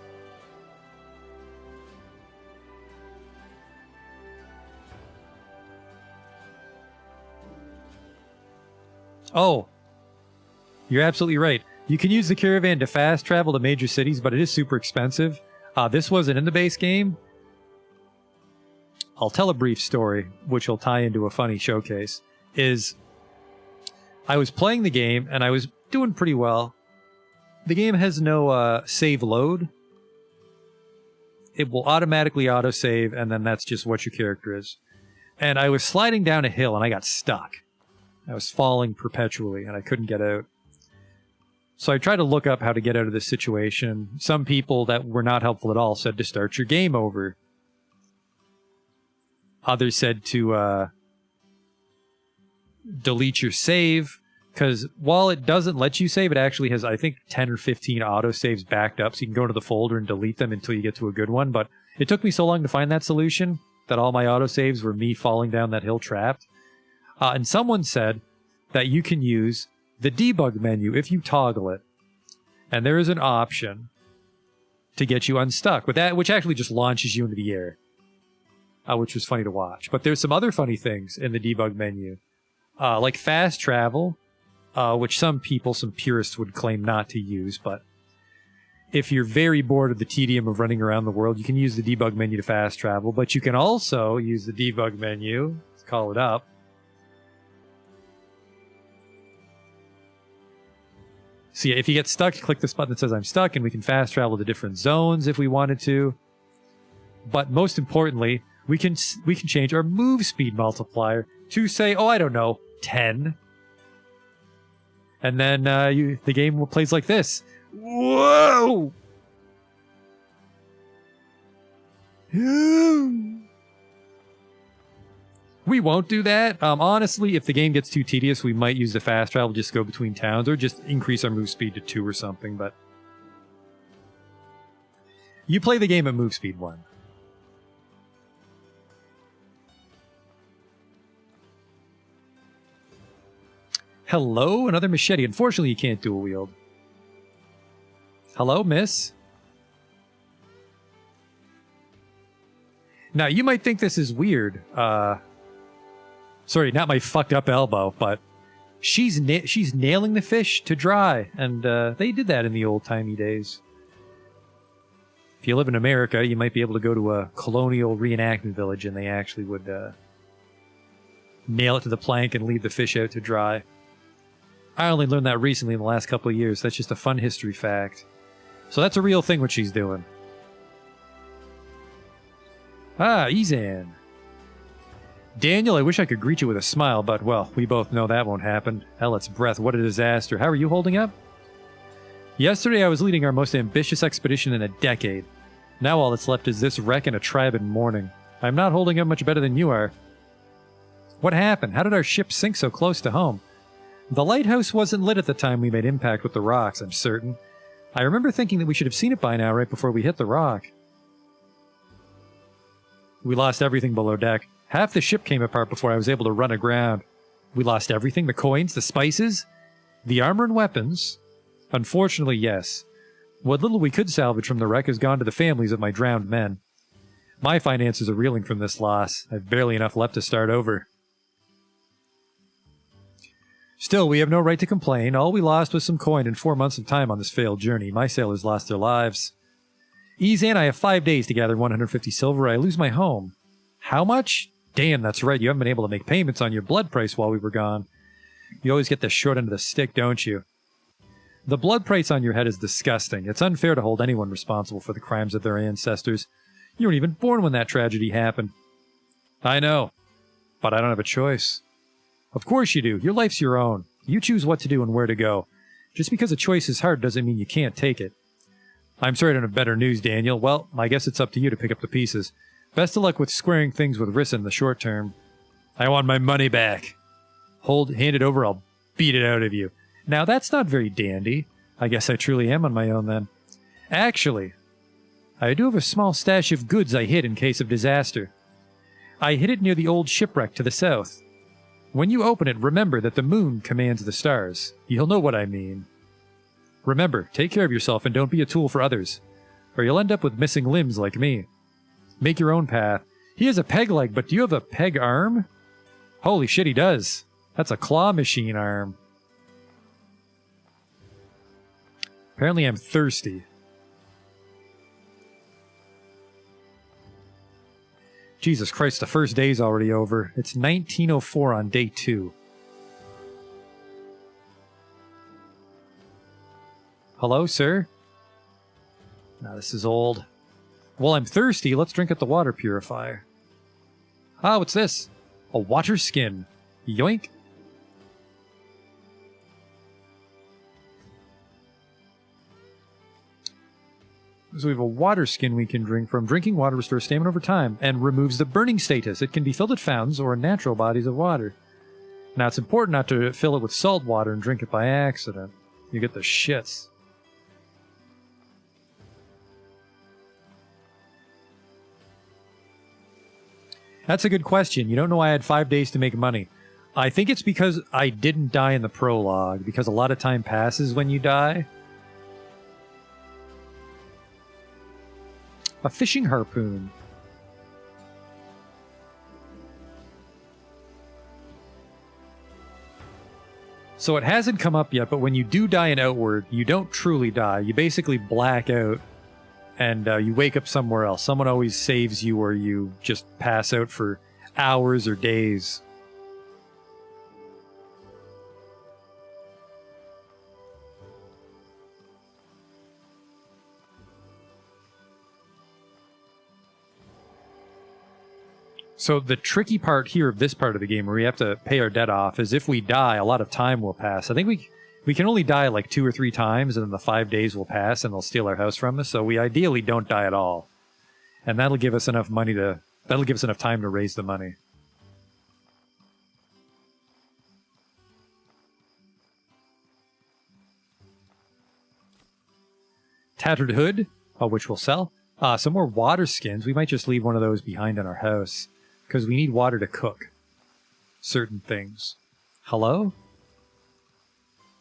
Oh, you're absolutely right. You can use the caravan to fast travel to major cities, but it is super expensive. This wasn't in the base game. I'll tell a brief story, which will tie into a funny showcase. I was playing the game, and I was doing pretty well. The game has no save load. It will automatically autosave, and then that's just what your character is. And I was sliding down a hill, and I got stuck. I was falling perpetually, and I couldn't get out. So I tried to look up how to get out of this situation. Some people that were not helpful at all said to start your game over. Others said to delete your save, because while it doesn't let you save, it actually has, I think, 10 or 15 autosaves backed up, so you can go to the folder and delete them until you get to a good one. But it took me so long to find that solution that all my autosaves were me falling down that hill trapped. And someone said that you can use the debug menu if you toggle it. And there is an option to get you unstuck with that, which actually just launches you into the air, which was funny to watch. But there's some other funny things in the debug menu, like fast travel, which some purists would claim not to use. But if you're very bored of the tedium of running around the world, you can use the debug menu to fast travel. But you can also use the debug menu, let's call it up, so yeah, if you get stuck, click this button that says I'm stuck, and we can fast travel to different zones if we wanted to. But most importantly, we can change our move speed multiplier to, say, oh, I don't know, 10. And then the game plays like this. Whoa! We won't do that. Honestly, if the game gets too tedious, we might use the fast travel, just go between towns, or just increase our move speed to 2 or something, but you play the game at move speed 1. Hello, another machete. Unfortunately, you can't dual wield. Hello, miss? Now, you might think this is weird. Sorry, not my fucked up elbow, but she's nailing the fish to dry, and they did that in the old-timey days. If you live in America, you might be able to go to a colonial reenactment village, and they actually would nail it to the plank and leave the fish out to dry. I only learned that recently in the last couple of years. That's just a fun history fact. So that's a real thing what she's doing. Ah, Izan. Daniel, I wish I could greet you with a smile, but, well, we both know that won't happen. Hell, it's breath. What a disaster. How are you holding up? Yesterday I was leading our most ambitious expedition in a decade. Now all that's left is this wreck and a tribe in mourning. I'm not holding up much better than you are. What happened? How did our ship sink so close to home? The lighthouse wasn't lit at the time we made impact with the rocks, I'm certain. I remember thinking that we should have seen it by now right before we hit the rock. We lost everything below deck. Half the ship came apart before I was able to run aground. We lost everything, the coins, the spices, the armor and weapons. Unfortunately, yes. What little we could salvage from the wreck has gone to the families of my drowned men. My finances are reeling from this loss. I've barely enough left to start over. Still, we have no right to complain. All we lost was some coin and 4 months of time on this failed journey. My sailors lost their lives. Izan, I have 5 days to gather 150 silver. I lose my home. How much? Damn, that's right. You haven't been able to make payments on your blood price while we were gone. You always get the short end of the stick, don't you? The blood price on your head is disgusting. It's unfair to hold anyone responsible for the crimes of their ancestors. You weren't even born when that tragedy happened. I know, but I don't have a choice. Of course you do. Your life's your own. You choose what to do and where to go. Just because a choice is hard doesn't mean you can't take it. I'm sorry I don't have better news, Daniel. Well, I guess it's up to you to pick up the pieces. Best of luck with squaring things with Rissa in the short term. I want my money back. Hand it over, I'll beat it out of you. Now, that's not very dandy. I guess I truly am on my own, then. Actually, I do have a small stash of goods I hid in case of disaster. I hid it near the old shipwreck to the south. When you open it, remember that the moon commands the stars. You'll know what I mean. Remember, take care of yourself and don't be a tool for others, or you'll end up with missing limbs like me. Make your own path. He has a peg leg, but do you have a peg arm? Holy shit, he does. That's a claw machine arm. Apparently I'm thirsty. Jesus Christ, the first day's already over. It's 1904 on day 2. Hello, sir? Now this is old. Well, I'm thirsty. Let's drink at the water purifier. Ah, what's this? A water skin. Yoink. So we have a water skin we can drink from. Drinking water restores stamina over time and removes the burning status. It can be filled at fountains or in natural bodies of water. Now, it's important not to fill it with salt water and drink it by accident. You get the shits. That's a good question. You don't know why I had 5 days to make money. I think it's because I didn't die in the prologue, because a lot of time passes when you die. A fishing harpoon. So it hasn't come up yet, but when you do die in Outward, you don't truly die. You basically black out, and you wake up somewhere else. Someone always saves you, or you just pass out for hours or days. So the tricky part here of this part of the game where we have to pay our debt off is if we die, a lot of time will pass. I think we can only die like 2 or 3 times, and then the 5 days will pass and they'll steal our house from us. So we ideally don't die at all. And that'll give us enough money to... That'll give us enough time to raise the money. Tattered hood, which we'll sell. Some more water skins. We might just leave one of those behind in our house, because we need water to cook certain things. Hello?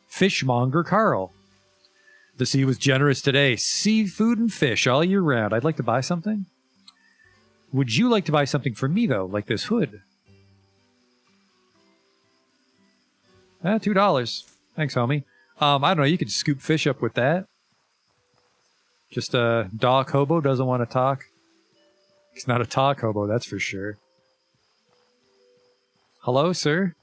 Fishmonger Carl. The sea was generous today. Seafood and fish all year round. I'd like to buy something. Would you like to buy something for me, though, like this hood? $2. Thanks, homie. I don't know, you could scoop fish up with that. Just a dock hobo doesn't want to talk. He's not a talk hobo, that's for sure. Hello, sir?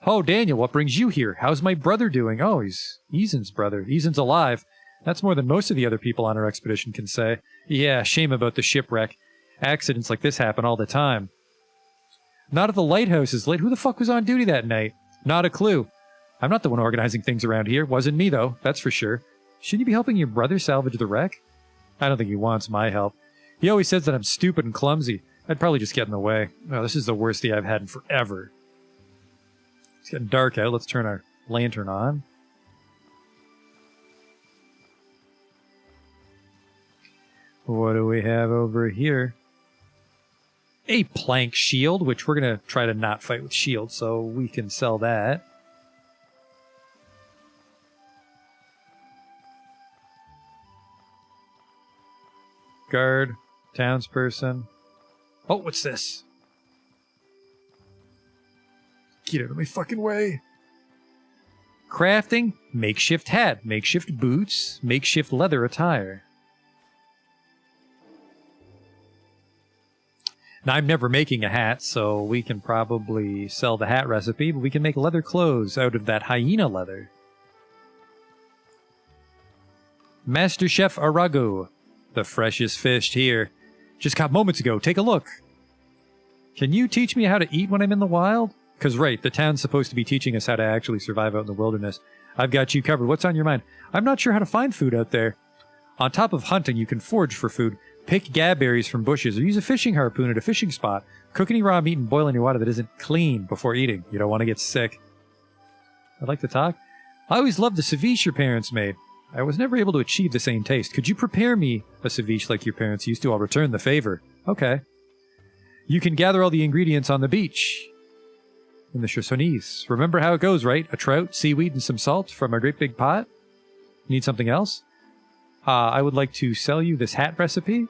Oh, Daniel, what brings you here? How's my brother doing? Oh, he's Eason's brother. Eason's alive. That's more than most of the other people on our expedition can say. Yeah, shame about the shipwreck. Accidents like this happen all the time. Not at the lighthouse is late. Who the fuck was on duty that night? Not a clue. I'm not the one organizing things around here. Wasn't me, though. That's for sure. Shouldn't you be helping your brother salvage the wreck? I don't think he wants my help. He always says that I'm stupid and clumsy. I'd probably just get in the way. Oh, this is the worst day I've had in forever. It's getting dark out. Let's turn our lantern on. What do we have over here? A plank shield, which we're going to try to not fight with shields, so we can sell that. Guard, townsperson. Oh, what's this? Get out of my fucking way. Crafting, makeshift hat, makeshift boots, makeshift leather attire. Now, I'm never making a hat, so we can probably sell the hat recipe, but we can make leather clothes out of that hyena leather. Master Chef Arago. The freshest fish here. Just caught moments ago. Take a look. Can you teach me how to eat when I'm in the wild? Because, right, the town's supposed to be teaching us how to actually survive out in the wilderness. I've got you covered. What's on your mind? I'm not sure how to find food out there. On top of hunting, you can forage for food. Pick gabberries from bushes, or use a fishing harpoon at a fishing spot. Cook any raw meat and boil any water that isn't clean before eating. You don't want to get sick. I'd like to talk. I always loved the ceviche your parents made. I was never able to achieve the same taste. Could you prepare me a ceviche like your parents used to? I'll return the favor. Okay. You can gather all the ingredients on the beach. In the Chersonese. Remember how it goes, right? A trout, seaweed, and some salt from a great big pot? Need something else? I would like to sell you this hat recipe.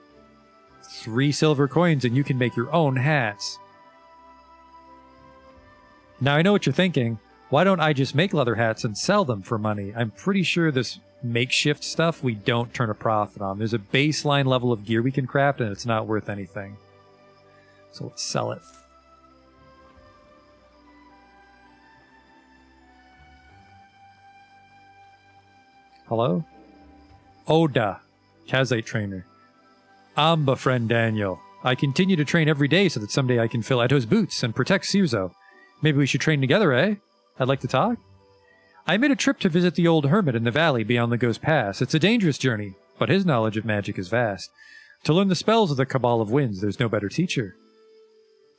3 silver coins and you can make your own hats. Now I know what you're thinking. Why don't I just make leather hats and sell them for money? I'm pretty sure this makeshift stuff we don't turn a profit on. There's a baseline level of gear we can craft and it's not worth anything. So let's sell it. Hello? Oda, Kazite trainer. Amba friend Daniel. I continue to train every day so that someday I can fill Eto's boots and protect Cierzo. Maybe we should train together, eh? I'd like to talk. I made a trip to visit the old hermit in the valley beyond the Ghost Pass. It's a dangerous journey, but his knowledge of magic is vast. To learn the spells of the Cabal of Winds, there's no better teacher.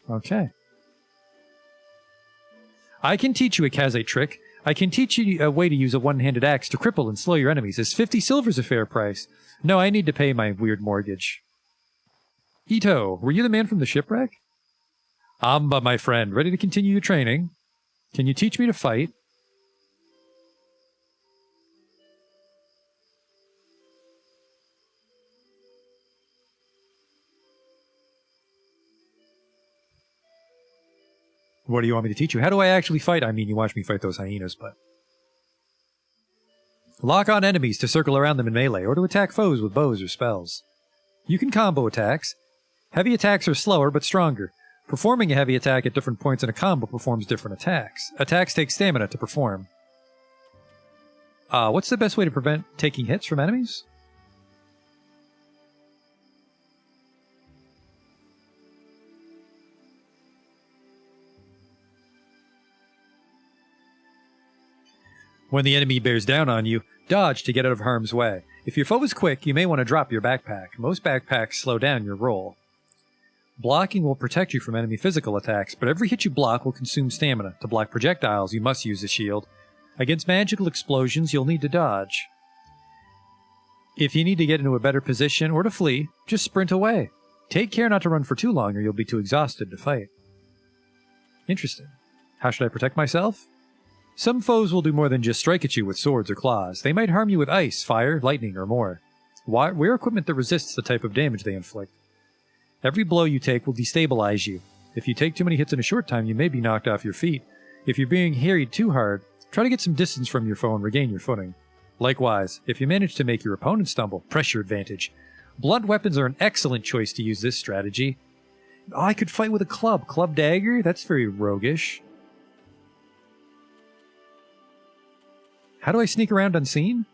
Okay. I can teach you a Kazite trick. I can teach you a way to use a one-handed axe to cripple and slow your enemies. Is 50 silvers a fair price? No, I need to pay my weird mortgage. Ito, were you the man from the shipwreck? Amba, my friend, ready to continue your training? Can you teach me to fight? What do you want me to teach you? How do I actually fight? I mean, you watch me fight those hyenas, but... Lock on enemies to circle around them in melee, or to attack foes with bows or spells. You can combo attacks. Heavy attacks are slower, but stronger. Performing a heavy attack at different points in a combo performs different attacks. Attacks take stamina to perform. What's the best way to prevent taking hits from enemies? When the enemy bears down on you, dodge to get out of harm's way. If your foe is quick, you may want to drop your backpack. Most backpacks slow down your roll. Blocking will protect you from enemy physical attacks, but every hit you block will consume stamina. To block projectiles, you must use a shield. Against magical explosions, you'll need to dodge. If you need to get into a better position or to flee, just sprint away. Take care not to run for too long or you'll be too exhausted to fight. Interesting. How should I protect myself? Some foes will do more than just strike at you with swords or claws. They might harm you with ice, fire, lightning, or more. Wear equipment that resists the type of damage they inflict. Every blow you take will destabilize you. If you take too many hits in a short time, you may be knocked off your feet. If you're being harried too hard, try to get some distance from your foe and regain your footing. Likewise, if you manage to make your opponent stumble, press your advantage. Blunt weapons are an excellent choice to use this strategy. Oh, I could fight with a club. Club dagger? That's very roguish. How do I sneak around unseen?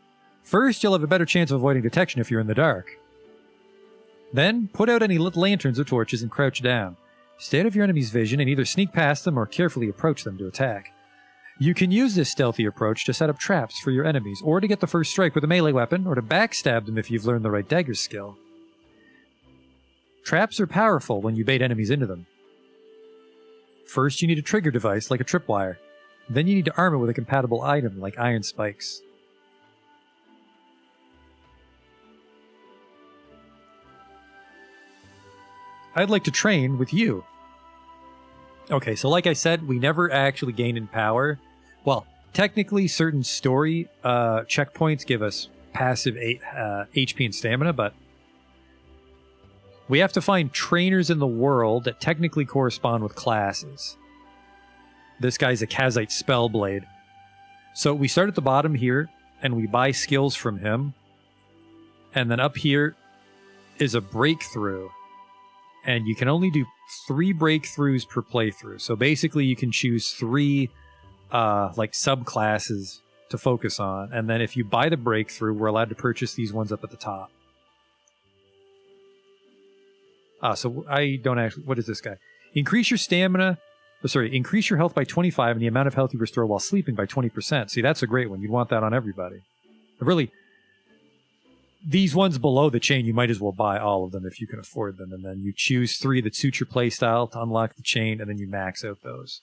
First, you'll have a better chance of avoiding detection if you're in the dark. Then, put out any lit lanterns or torches and crouch down. Stay out of your enemy's vision and either sneak past them or carefully approach them to attack. You can use this stealthy approach to set up traps for your enemies, or to get the first strike with a melee weapon, or to backstab them if you've learned the right dagger skill. Traps are powerful when you bait enemies into them. First, you need a trigger device like a tripwire. Then you need to arm it with a compatible item like iron spikes. I'd like to train with you. Okay, so like I said, we never actually gain in power. Well, technically certain story checkpoints give us passive HP and stamina, but we have to find trainers in the world that technically correspond with classes. This guy's a Kazite Spellblade. So we start at the bottom here, and we buy skills from him. And then up here is a breakthrough. And you can only do 3 breakthroughs per playthrough. So basically you can choose 3 like subclasses to focus on. And then if you buy the breakthrough, we're allowed to purchase these ones up at the top. So I don't actually... What is this guy? Increase your stamina... increase your health by 25 and the amount of health you restore while sleeping by 20%. See, that's a great one. You'd want that on everybody. Really, these ones below the chain, you might as well buy all of them if you can afford them. And then you choose 3 that suit your playstyle to unlock the chain, and then you max out those.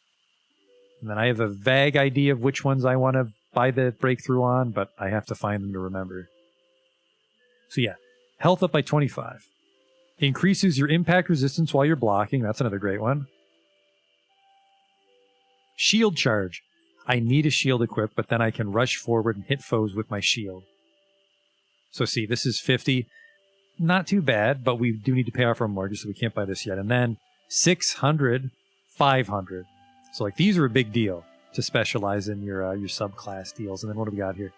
And then I have a vague idea of which ones I want to buy the breakthrough on, but I have to find them to remember. So yeah, health up by 25. Increases your impact resistance while you're blocking. That's another great one. Shield charge. I need a shield equipped, but then I can rush forward and hit foes with my shield. So see, this is 50. Not too bad, but we do need to pay off our mortgage, so we can't buy this yet. And then 600, 500. So like these are a big deal to specialize in your subclass deals. And then what do we got here?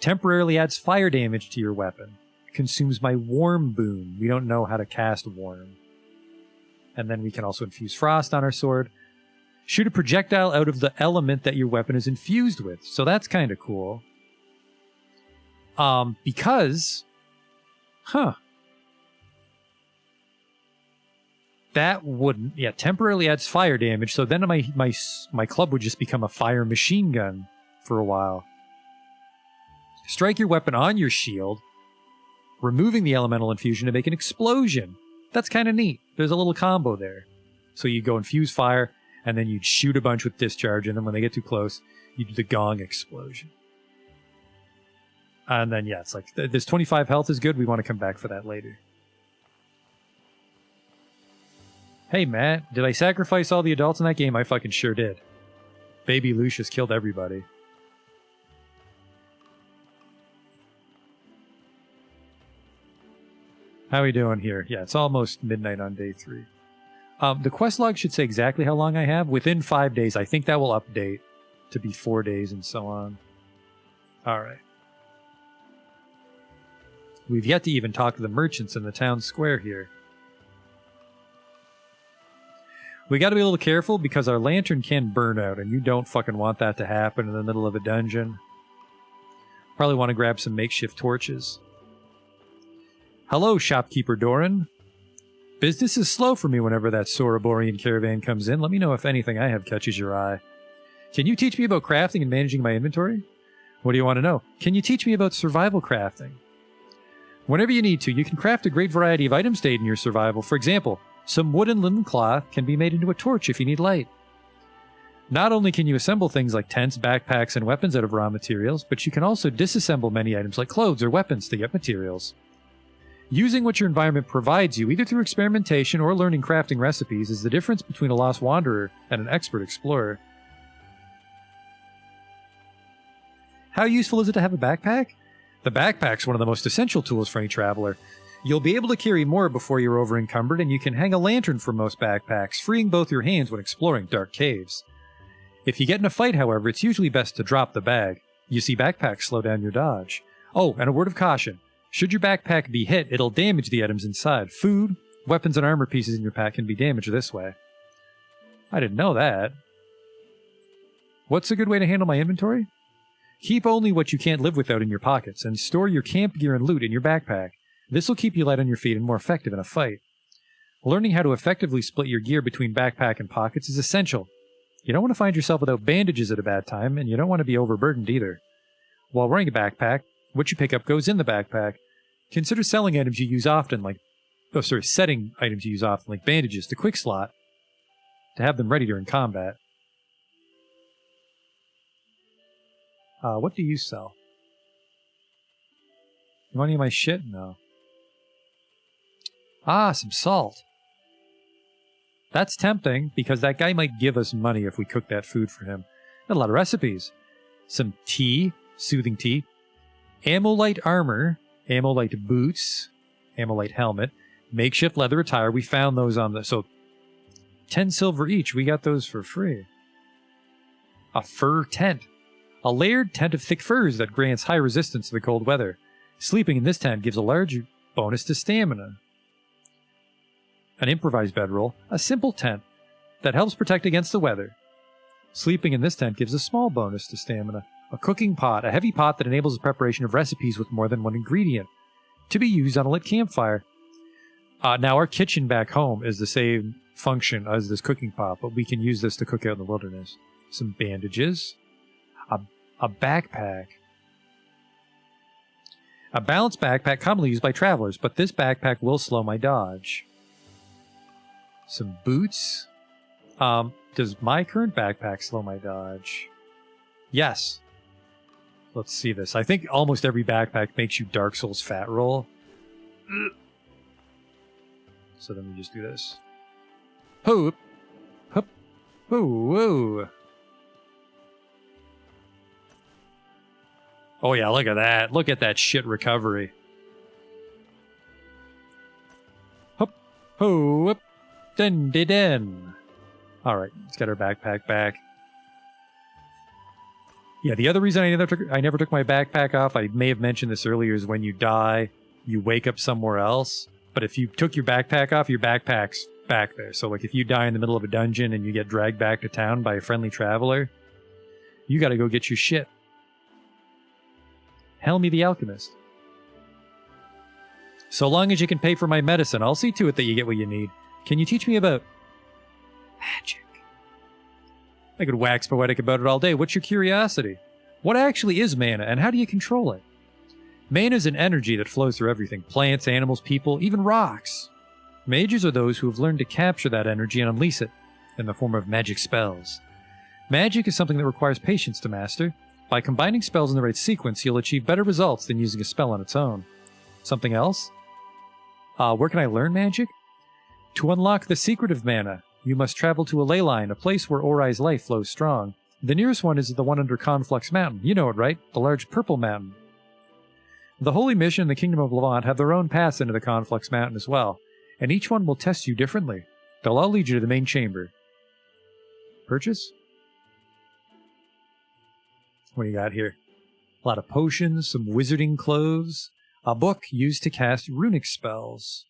Temporarily adds fire damage to your weapon. Consumes my warm boon. We don't know how to cast warm. And then we can also infuse frost on our sword. Shoot a projectile out of the element that your weapon is infused with. So that's kind of cool. Because... That wouldn't... Yeah, temporarily adds fire damage, so then my club would just become a fire machine gun for a while. Strike your weapon on your shield, removing the elemental infusion to make an explosion. That's kind of neat. There's a little combo there. So you go infuse fire, and then you'd shoot a bunch with discharge, and then when they get too close, you do the gong explosion. And then, yeah, it's like, this 25 health is good. We want to come back for that later. Hey, Matt, did I sacrifice all the adults in that game? I fucking sure did. Baby Lucius killed everybody. How are we doing here? Yeah, it's almost midnight on day 3. The quest log should say exactly how long I have. Within 5 days, I think that will update to be 4 days and so on. All right. We've yet to even talk to the merchants in the town square here. We got to be a little careful because our lantern can burn out, and you don't fucking want that to happen in the middle of a dungeon. Probably want to grab some makeshift torches. Hello, shopkeeper Doran. Business is slow for me whenever that Soroborian caravan comes in. Let me know if anything I have catches your eye. Can you teach me about crafting and managing my inventory? What do you want to know? Can you teach me about survival crafting? Whenever you need to, you can craft a great variety of items to aid in your survival. For example, some wood and linen cloth can be made into a torch if you need light. Not only can you assemble things like tents, backpacks, and weapons out of raw materials, but you can also disassemble many items like clothes or weapons to get materials. Using what your environment provides you, either through experimentation or learning crafting recipes, is the difference between a lost wanderer and an expert explorer. How useful is it to have a backpack? The backpack's one of the most essential tools for any traveler. You'll be able to carry more before you're over-encumbered, and you can hang a lantern from most backpacks, freeing both your hands when exploring dark caves. If you get in a fight, however, it's usually best to drop the bag. You see, backpacks slow down your dodge. Oh, and a word of caution. Should your backpack be hit, it'll damage the items inside. Food, weapons, and armor pieces in your pack can be damaged this way. I didn't know that. What's a good way to handle my inventory? Keep only what you can't live without in your pockets, and store your camp gear and loot in your backpack. This will keep you light on your feet and more effective in a fight. Learning how to effectively split your gear between backpack and pockets is essential. You don't want to find yourself without bandages at a bad time, and you don't want to be overburdened either. While wearing a backpack, what you pick up goes in the backpack. Consider selling items you use often, setting items you use often, like bandages, to quick slot, to have them ready during combat. What do you sell? You want any of my shit? No. Ah, some salt. That's tempting, because that guy might give us money if we cook that food for him. Got a lot of recipes. Some tea, soothing tea. Amolite armor, Amolite boots, Amolite helmet, makeshift leather attire. We found those on the... So, 10 silver each. We got those for free. A fur tent. A layered tent of thick furs that grants high resistance to the cold weather. Sleeping in this tent gives a large bonus to stamina. An improvised bedroll. A simple tent that helps protect against the weather. Sleeping in this tent gives a small bonus to stamina. A cooking pot, a heavy pot that enables the preparation of recipes with more than one ingredient, to be used on a lit campfire. Now, our kitchen back home is the same function as this cooking pot, but we can use this to cook out in the wilderness. Some bandages. A backpack. A balanced backpack commonly used by travelers, but this backpack will slow my dodge. Some boots. Does my current backpack slow my dodge? Yes. Let's see this. I think almost every backpack makes you Dark Souls fat roll. So then we just do this. Hoop. Hoop. Woo. Woo. Oh yeah, look at that. Look at that shit recovery. Hoop. Hoop. Den de den. Alright, let's get our backpack back. Yeah, the other reason I never took my backpack off, I may have mentioned this earlier, is when you die, you wake up somewhere else. But if you took your backpack off, your backpack's back there. So like if you die in the middle of a dungeon and you get dragged back to town by a friendly traveler, you gotta go get your shit. Helmy the Alchemist. So long as you can pay for my medicine, I'll see to it that you get what you need. Can you teach me about magic? I could wax poetic about it all day. What's your curiosity? What actually is mana, and how do you control it? Mana is an energy that flows through everything. Plants, animals, people, even rocks. Mages are those who have learned to capture that energy and unleash it in the form of magic spells. Magic is something that requires patience to master. By combining spells in the right sequence, you'll achieve better results than using a spell on its own. Something else? Where can I learn magic? To unlock the secret of mana, you must travel to a ley line, a place where Orai's life flows strong. The nearest one is the one under Conflux Mountain. You know it, right? The large purple mountain. The Holy Mission and the Kingdom of Levant have their own paths into the Conflux Mountain as well, and each one will test you differently. They'll all lead you to the main chamber. Purchase? What do you got here? A lot of potions, some wizarding clothes, a book used to cast runic spells.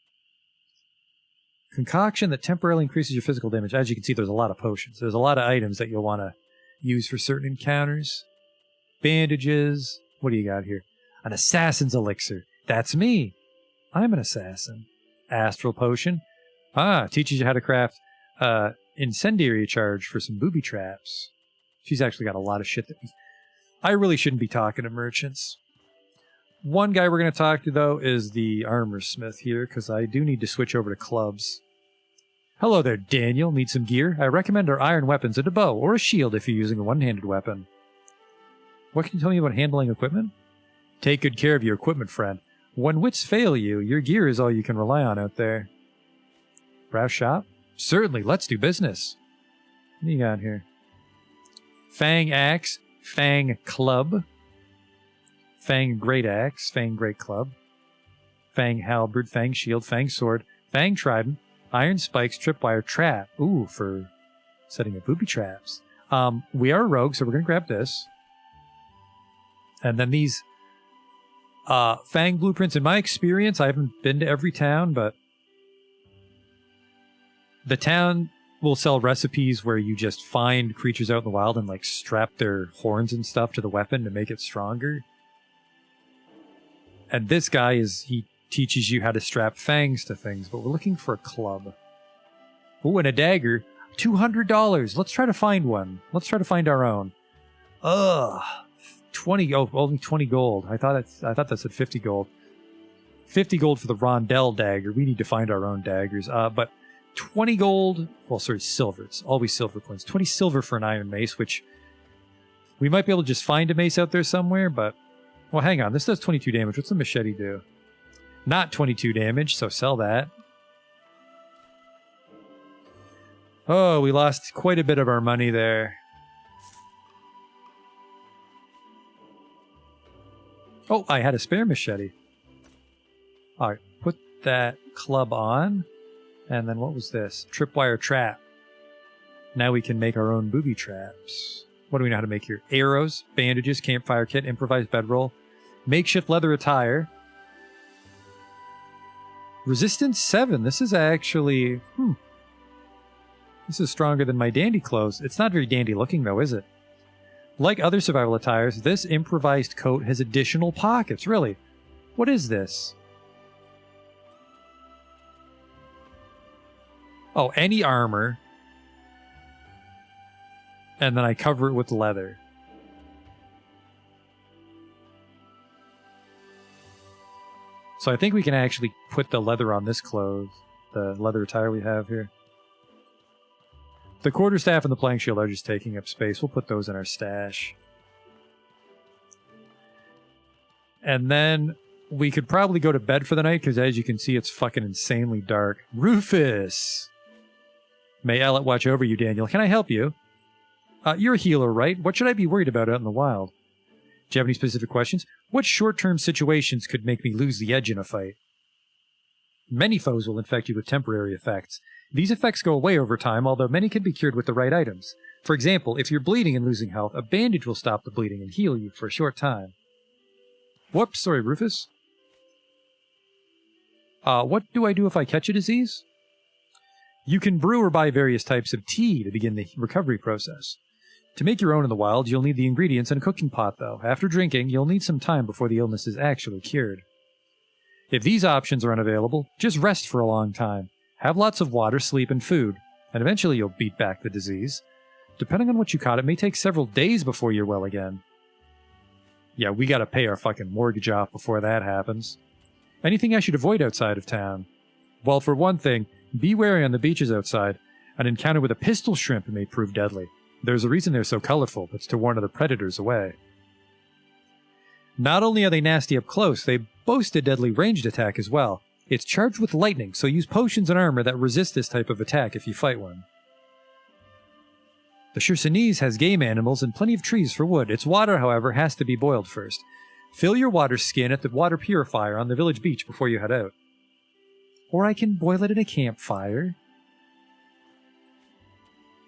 Concoction that temporarily increases your physical damage. As you can see, there's a lot of potions. There's a lot of items that you'll want to use for certain encounters. Bandages. What do you got here? An assassin's elixir. That's me. I'm an assassin. Astral potion. Teaches you how to craft incendiary charge for some booby traps. She's actually got a lot of shit that I really shouldn't be talking to merchants. One guy we're going to talk to, though, is the armor smith here, because I do need to switch over to clubs. Hello there, Daniel. Need some gear? I recommend our iron weapons and a bow, or a shield if you're using a one-handed weapon. What can you tell me about handling equipment? Take good care of your equipment, friend. When wits fail you, your gear is all you can rely on out there. Browse shop? Certainly, let's do business. What do you got here? Fang axe, Fang club. Fang great axe, Fang great club. Fang halberd, Fang shield, Fang sword, Fang trident, iron spikes, tripwire, trap. Ooh, for setting up booby traps. We are a rogue, so we're going to grab this. And then these Fang blueprints. In my experience, I haven't been to every town, but the town will sell recipes where you just find creatures out in the wild and like strap their horns and stuff to the weapon to make it stronger. And this guy he teaches you how to strap fangs to things, but we're looking for a club. Oh, and a dagger. $200. Let's try to find one. Let's try to find our own. Ugh. 20. Oh, only 20 gold. I thought that said 50 gold. 50 gold for the rondelle dagger. We need to find our own daggers. But 20 gold. Well, sorry, silver. It's always silver coins. 20 silver for an iron mace, which we might be able to just find a mace out there somewhere, but well, hang on. This does 22 damage. What's the machete do? Not 22 damage, so sell that. Oh, we lost quite a bit of our money there. Oh, I had a spare machete. All right, put that club on. And then what was this? Tripwire trap. Now we can make our own booby traps. What do we know how to make here? Arrows, bandages, campfire kit, improvised bedroll, makeshift leather attire. Resistance 7. This is actually... This is stronger than my dandy clothes. It's not very dandy looking, though, is it? Like other survival attires, this improvised coat has additional pockets. Really? What is this? Oh, any armor. And then I cover it with leather. So I think we can actually put the leather on this clothes. The leather attire we have here. The quarterstaff and the plank shield are just taking up space. We'll put those in our stash. And then we could probably go to bed for the night, because as you can see, it's fucking insanely dark. Rufus! May Ellett watch over you, Daniel. Can I help you? You're a healer, right? What should I be worried about out in the wild? Do you have any specific questions? What short-term situations could make me lose the edge in a fight? Many foes will infect you with temporary effects. These effects go away over time, although many can be cured with the right items. For example, if you're bleeding and losing health, a bandage will stop the bleeding and heal you for a short time. Whoops, sorry, Rufus. What do I do if I catch a disease? You can brew or buy various types of tea to begin the recovery process. To make your own in the wild, you'll need the ingredients in a cooking pot, though. After drinking, you'll need some time before the illness is actually cured. If these options are unavailable, just rest for a long time. Have lots of water, sleep, and food, and eventually you'll beat back the disease. Depending on what you caught, it may take several days before you're well again. Yeah, we gotta pay our fucking mortgage off before that happens. Anything I should avoid outside of town? Well, for one thing, be wary on the beaches outside. An encounter with a pistol shrimp may prove deadly. There's a reason they're so colorful. It's to warn other predators away. Not only are they nasty up close, they boast a deadly ranged attack as well. It's charged with lightning, so use potions and armor that resist this type of attack if you fight one. The Chersonese has game animals and plenty of trees for wood. Its water, however, has to be boiled first. Fill your water skin at the water purifier on the village beach before you head out. Or I can boil it in a campfire.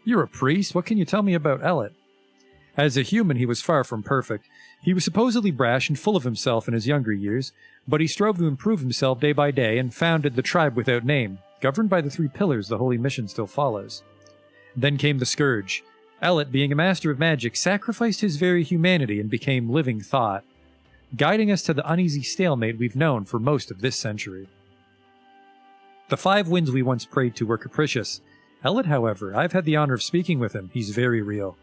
You're a priest. What can you tell me about Ellet? As a human, he was far from perfect. He was supposedly brash and full of himself in his younger years, but he strove to improve himself day by day and founded the tribe without name, governed by the 3 pillars the holy mission still follows. Then came the Scourge. Ellet, being a master of magic, sacrificed his very humanity and became living thought, guiding us to the uneasy stalemate we've known for most of this century. The 5 winds we once prayed to were capricious. Ellet, however, I've had the honor of speaking with him. He's very real.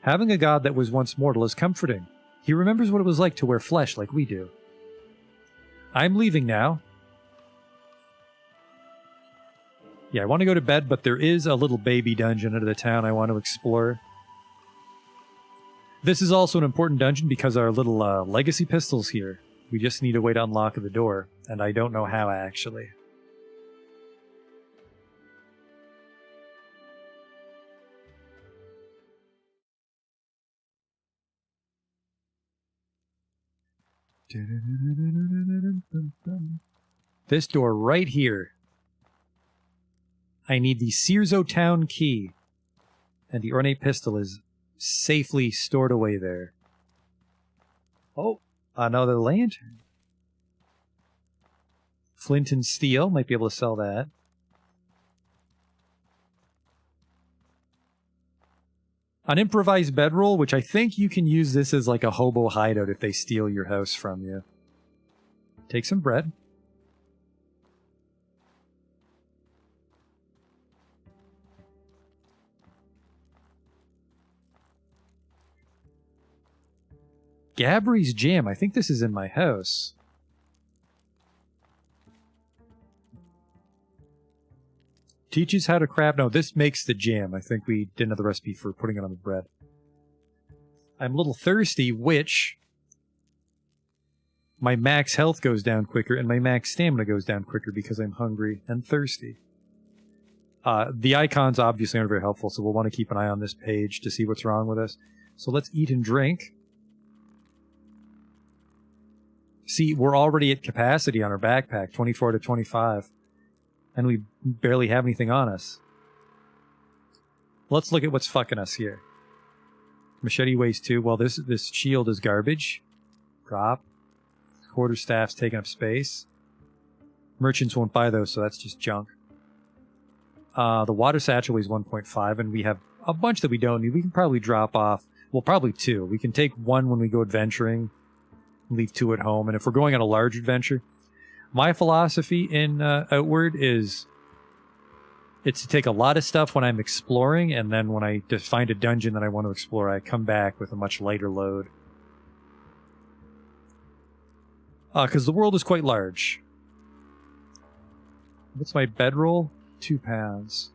Having a god that was once mortal is comforting. He remembers what it was like to wear flesh like we do. I'm leaving now. Yeah, I want to go to bed, but there is a little baby dungeon under the town I want to explore. This is also an important dungeon because our little legacy pistol's here. We just need a way to unlock the door, and I don't know how, actually. This door right here. I need the Cierzo town key. And the ornate pistol is safely stored away there. Oh, another lantern. Flint and steel. Might be able to sell that. An improvised bedroll, which I think you can use this as like a hobo hideout if they steal your house from you. Take some bread. Gabri's Jam. I think this is in my house. Teaches how to craft... No, this makes the jam. I think we didn't have the recipe for putting it on the bread. I'm a little thirsty, which... my max health goes down quicker, and my max stamina goes down quicker because I'm hungry and thirsty. The icons obviously aren't very helpful, so we'll want to keep an eye on this page to see what's wrong with us. So let's eat and drink. See, we're already at capacity on our backpack, 24 to 25. And we barely have anything on us. Let's look at what's fucking us here. Machete weighs 2. Well, this shield is garbage. Drop. Quarterstaff's taking up space. Merchants won't buy those, so that's just junk. The water satchel weighs 1.5, and we have a bunch that we don't need. We can probably drop off. Well, probably 2. We can take 1 when we go adventuring. Leave 2 at home. And if we're going on a large adventure... my philosophy in Outward is it's to take a lot of stuff when I'm exploring, and then when I just find a dungeon that I want to explore, I come back with a much lighter load. Because the world is quite large. What's my bedroll? 2 pounds.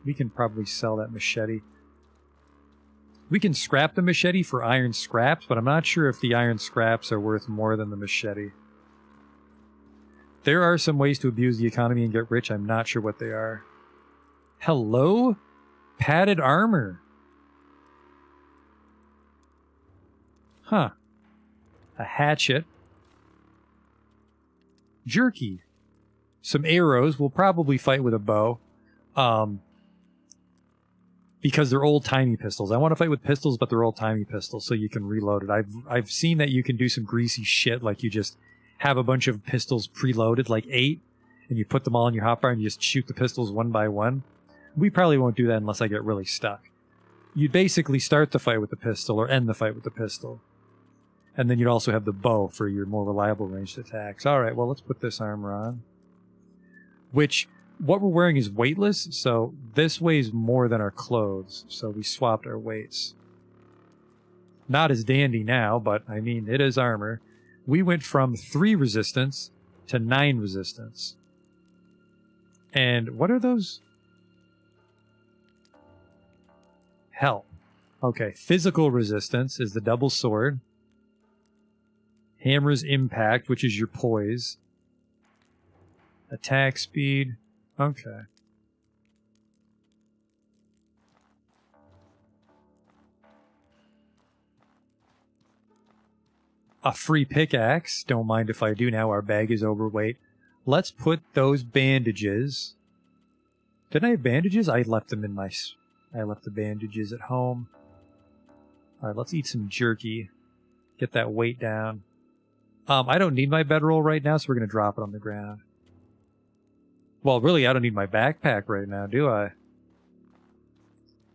We can probably sell that machete. We can scrap the machete for iron scraps, but I'm not sure if the iron scraps are worth more than the machete. There are some ways to abuse the economy and get rich. I'm not sure what they are. Hello? Padded armor. Huh. A hatchet. Jerky. Some arrows. We'll probably fight with a bow. Because they're old-timey pistols. I want to fight with pistols, but they're old-timey pistols, so you can reload it. I've seen that you can do some greasy shit, like you just... have a bunch of pistols preloaded, like 8, and you put them all in your hotbar and you just shoot the pistols one by one. We probably won't do that unless I get really stuck. You'd basically start the fight with the pistol or end the fight with the pistol. And then you'd also have the bow for your more reliable ranged attacks. Alright, well, let's put this armor on. Which, what we're wearing is weightless, so this weighs more than our clothes, so we swapped our weights. Not as dandy now, but I mean, it is armor. We went from 3 resistance to 9 resistance. And what are those? Hell. Okay, physical resistance is the double sword. Hammer's impact, which is your poise. Attack speed. Okay. A free pickaxe. Don't mind if I do now. Our bag is overweight. Let's put those bandages. Didn't I have bandages? I left them in my... I left the bandages at home. Alright, let's eat some jerky. Get that weight down. I don't need my bedroll right now, so we're going to drop it on the ground. Well, really, I don't need my backpack right now, do I?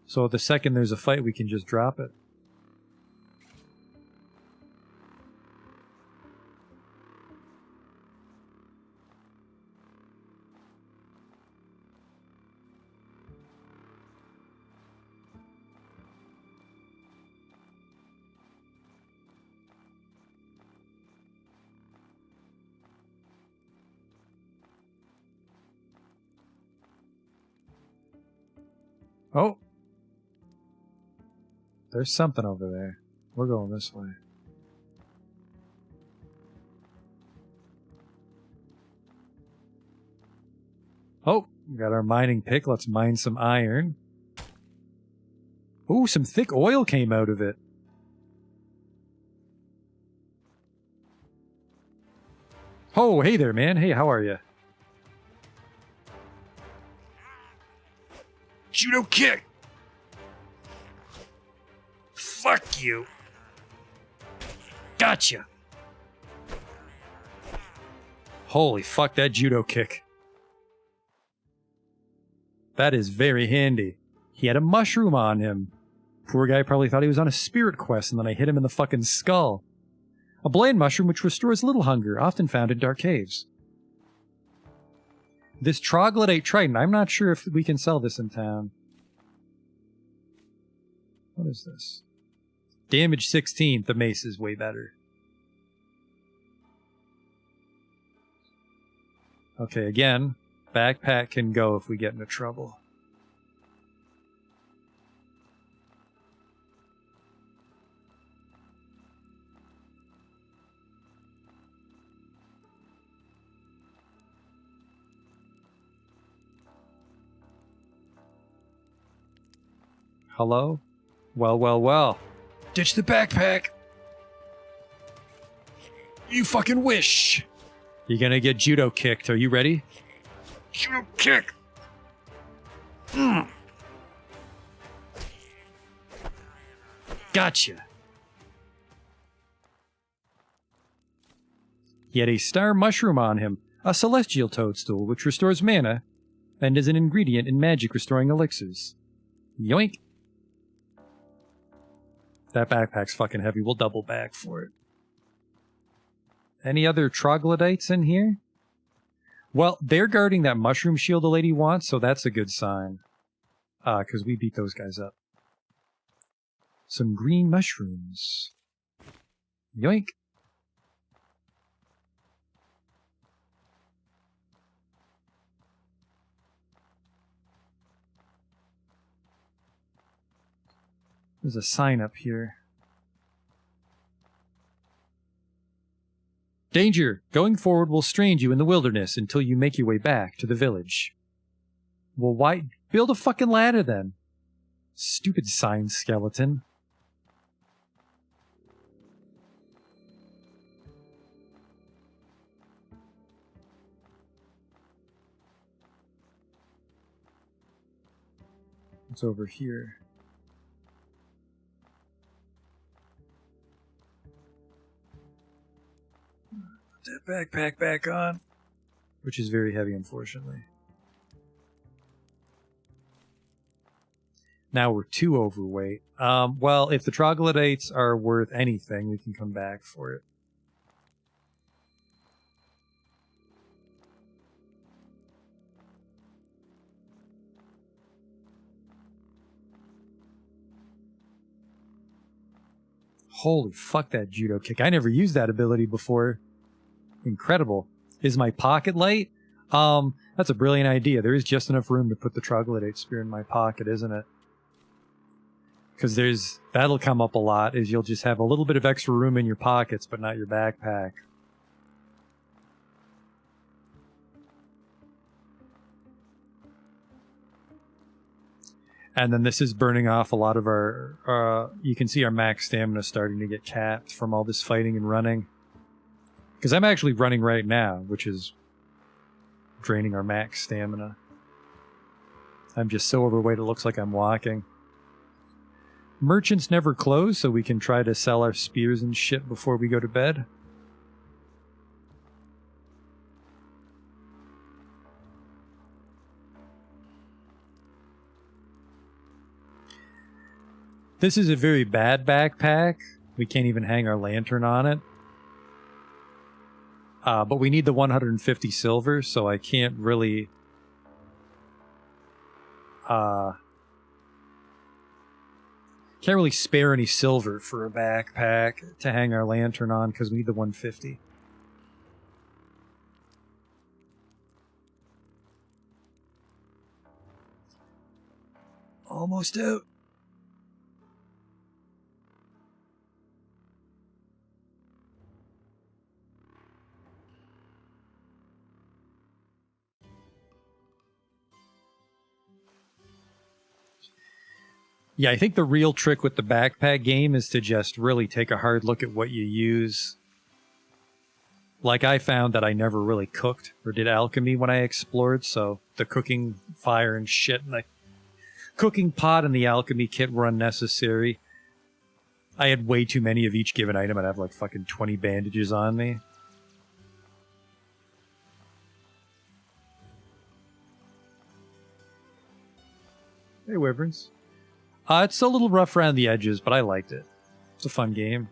So the second there's a fight, we can just drop it. Oh! There's something over there. We're going this way. Oh! We got our mining pick. Let's mine some iron. Ooh, some thick oil came out of it. Oh, hey there, man. Hey, how are you? Judo kick! Fuck you! Gotcha! Holy fuck, that judo kick. That is very handy. He had a mushroom on him. Poor guy probably thought he was on a spirit quest, and then I hit him in the fucking skull. A bland mushroom which restores little hunger, often found in dark caves. This troglodyte trident, I'm not sure if we can sell this in town. What is this? Damage 16, the mace is way better. Okay, again, backpack can go if we get into trouble. Hello? Well, well, well. Ditch the backpack! You fucking wish! You're gonna get judo kicked. Are you ready? Judo kick! Gotcha! He had a star mushroom on him, a celestial toadstool which restores mana, and is an ingredient in magic restoring elixirs. Yoink! That backpack's fucking heavy. We'll double back for it. Any other troglodytes in here? Well, they're guarding that mushroom shield the lady wants, so that's a good sign. Because we beat those guys up. Some green mushrooms. Yoink! There's a sign up here. Danger! Going forward will strange you in the wilderness until you make your way back to the village. Well, why? Build a fucking ladder then. Stupid sign skeleton. What's over here? Put that backpack back on. Which is very heavy, unfortunately. Now we're 2 overweight. Well, if the troglodytes are worth anything, we can come back for it. Holy fuck, that judo kick. I never used that ability before. Incredible. Is my pocket light? That's a brilliant idea. There is just enough room to put the troglodyte spear in my pocket, isn't it? Because that'll come up a lot, is you'll just have a little bit of extra room in your pockets, but not your backpack. And then this is burning off a lot of our, you can see our max stamina starting to get capped from all this fighting and running. Because I'm actually running right now, which is draining our max stamina. I'm just so overweight it looks like I'm walking. Merchants never close, so we can try to sell our spears and shit before we go to bed. This is a very bad backpack. We can't even hang our lantern on it. But we need the 150 silver, so I can't really... can't really spare any silver for a backpack to hang our lantern on, because we need the 150. Almost out. Yeah, I think the real trick with the backpack game is to just really take a hard look at what you use. Like, I found that I never really cooked or did alchemy when I explored, so the cooking fire and shit and the cooking pot and the alchemy kit were unnecessary. I had way too many of each given item. I'd have like fucking 20 bandages on me. Hey, Wyverns. It's a little rough around the edges, but I liked it. It's a fun game.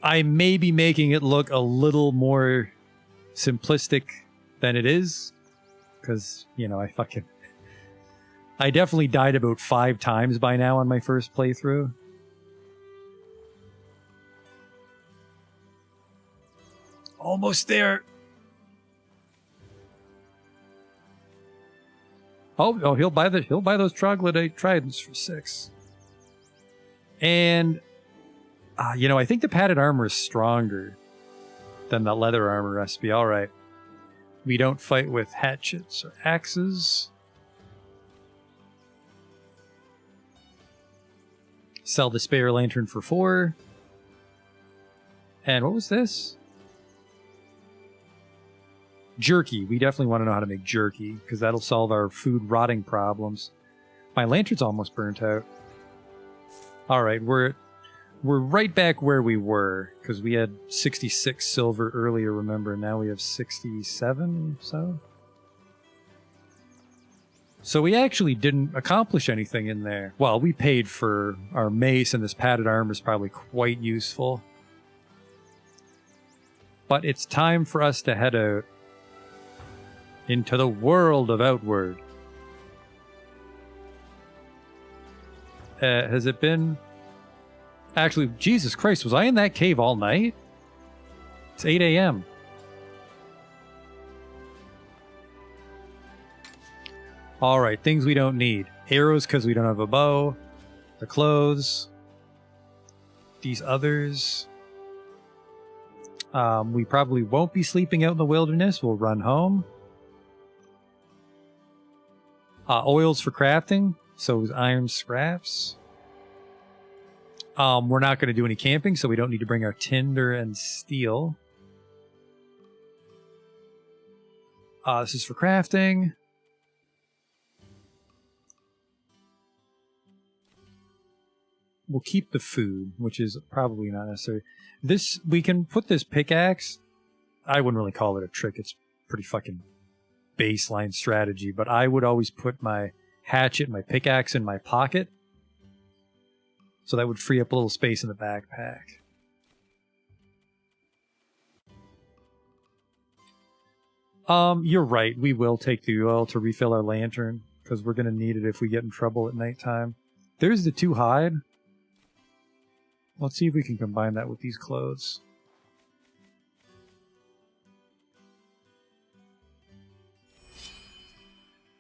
I may be making it look a little more simplistic than it is. Because, you know, I definitely died about 5 times by now on my first playthrough. Almost there. Oh, he'll buy those troglodyte tridents for 6. And you know, I think the padded armor is stronger than the leather armor recipe. All right. We don't fight with hatchets or axes. Sell the spare lantern for 4. And what was this? Jerky. We definitely want to know how to make jerky, because that'll solve our food rotting problems. My lantern's almost burnt out. Alright, we're right back where we were, because we had 66 silver earlier, remember? Now we have 67 or so. So we actually didn't accomplish anything in there. Well, we paid for our mace, and this padded armor is probably quite useful. But it's time for us to head out into the world of Outward. Has it been... Actually, Jesus Christ, was I in that cave all night? It's 8 a.m. Alright, things we don't need. Arrows because we don't have a bow. The clothes. These others. We probably won't be sleeping out in the wilderness. We'll run home. Oils for crafting. So is iron scraps. We're not going to do any camping, so we don't need to bring our tinder and steel. This is for crafting. We'll keep the food, which is probably not necessary. This, we can put this pickaxe. I wouldn't really call it a trick. It's pretty fucking baseline strategy, but I would always put my hatchet, my pickaxe in my pocket. So that would free up a little space in the backpack. You're right. We will take the oil to refill our lantern, because we're going to need it if we get in trouble at nighttime. There's the 2 hide. Let's see if we can combine that with these clothes.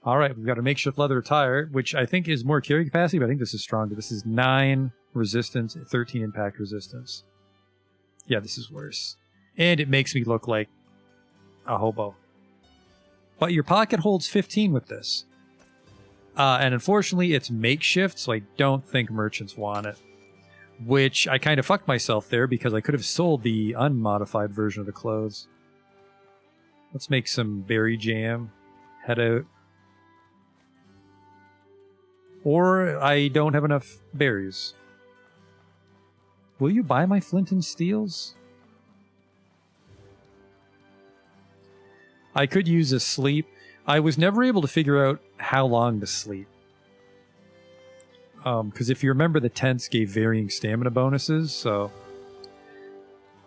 All right, we've got a makeshift leather attire, which I think is more carry capacity, but I think this is stronger. This is 9 resistance, 13 impact resistance. Yeah, this is worse. And it makes me look like a hobo. But your pocket holds 15 with this. And unfortunately, it's makeshift, so I don't think merchants want it. Which I kind of fucked myself there because I could have sold the unmodified version of the clothes. Let's make some berry jam. Head out. Or I don't have enough berries. Will you buy my flint and steels? I could use a sleep. I was never able to figure out how long to sleep. Because if you remember, the tents gave varying stamina bonuses, so...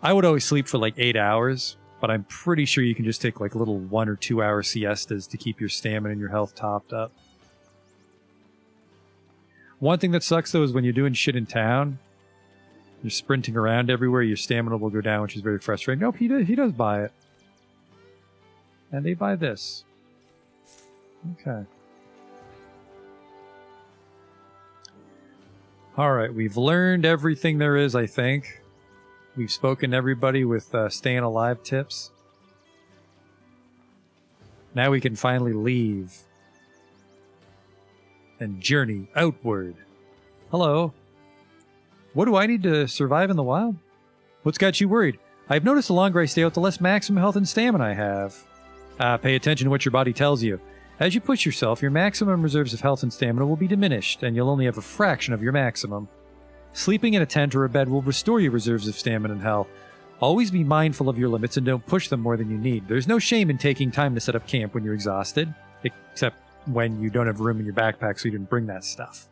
I would always sleep for like 8 hours, but I'm pretty sure you can just take like little 1 or 2 hour siestas to keep your stamina and your health topped up. One thing that sucks, though, is when you're doing shit in town, you're sprinting around everywhere, your stamina will go down, which is very frustrating. Nope, he does buy it. And they buy this. Okay. Alright, we've learned everything there is, I think. We've spoken to everybody with staying alive tips. Now we can finally leave. And journey outward. Hello. What do I need to survive in the wild? What's got you worried? I've noticed the longer I stay out, the less maximum health and stamina I have. Pay attention to what your body tells you. As you push yourself, your maximum reserves of health and stamina will be diminished, and you'll only have a fraction of your maximum. Sleeping in a tent or a bed will restore your reserves of stamina and health. Always be mindful of your limits and don't push them more than you need. There's no shame in taking time to set up camp when you're exhausted, except when you don't have room in your backpack so you didn't bring that stuff.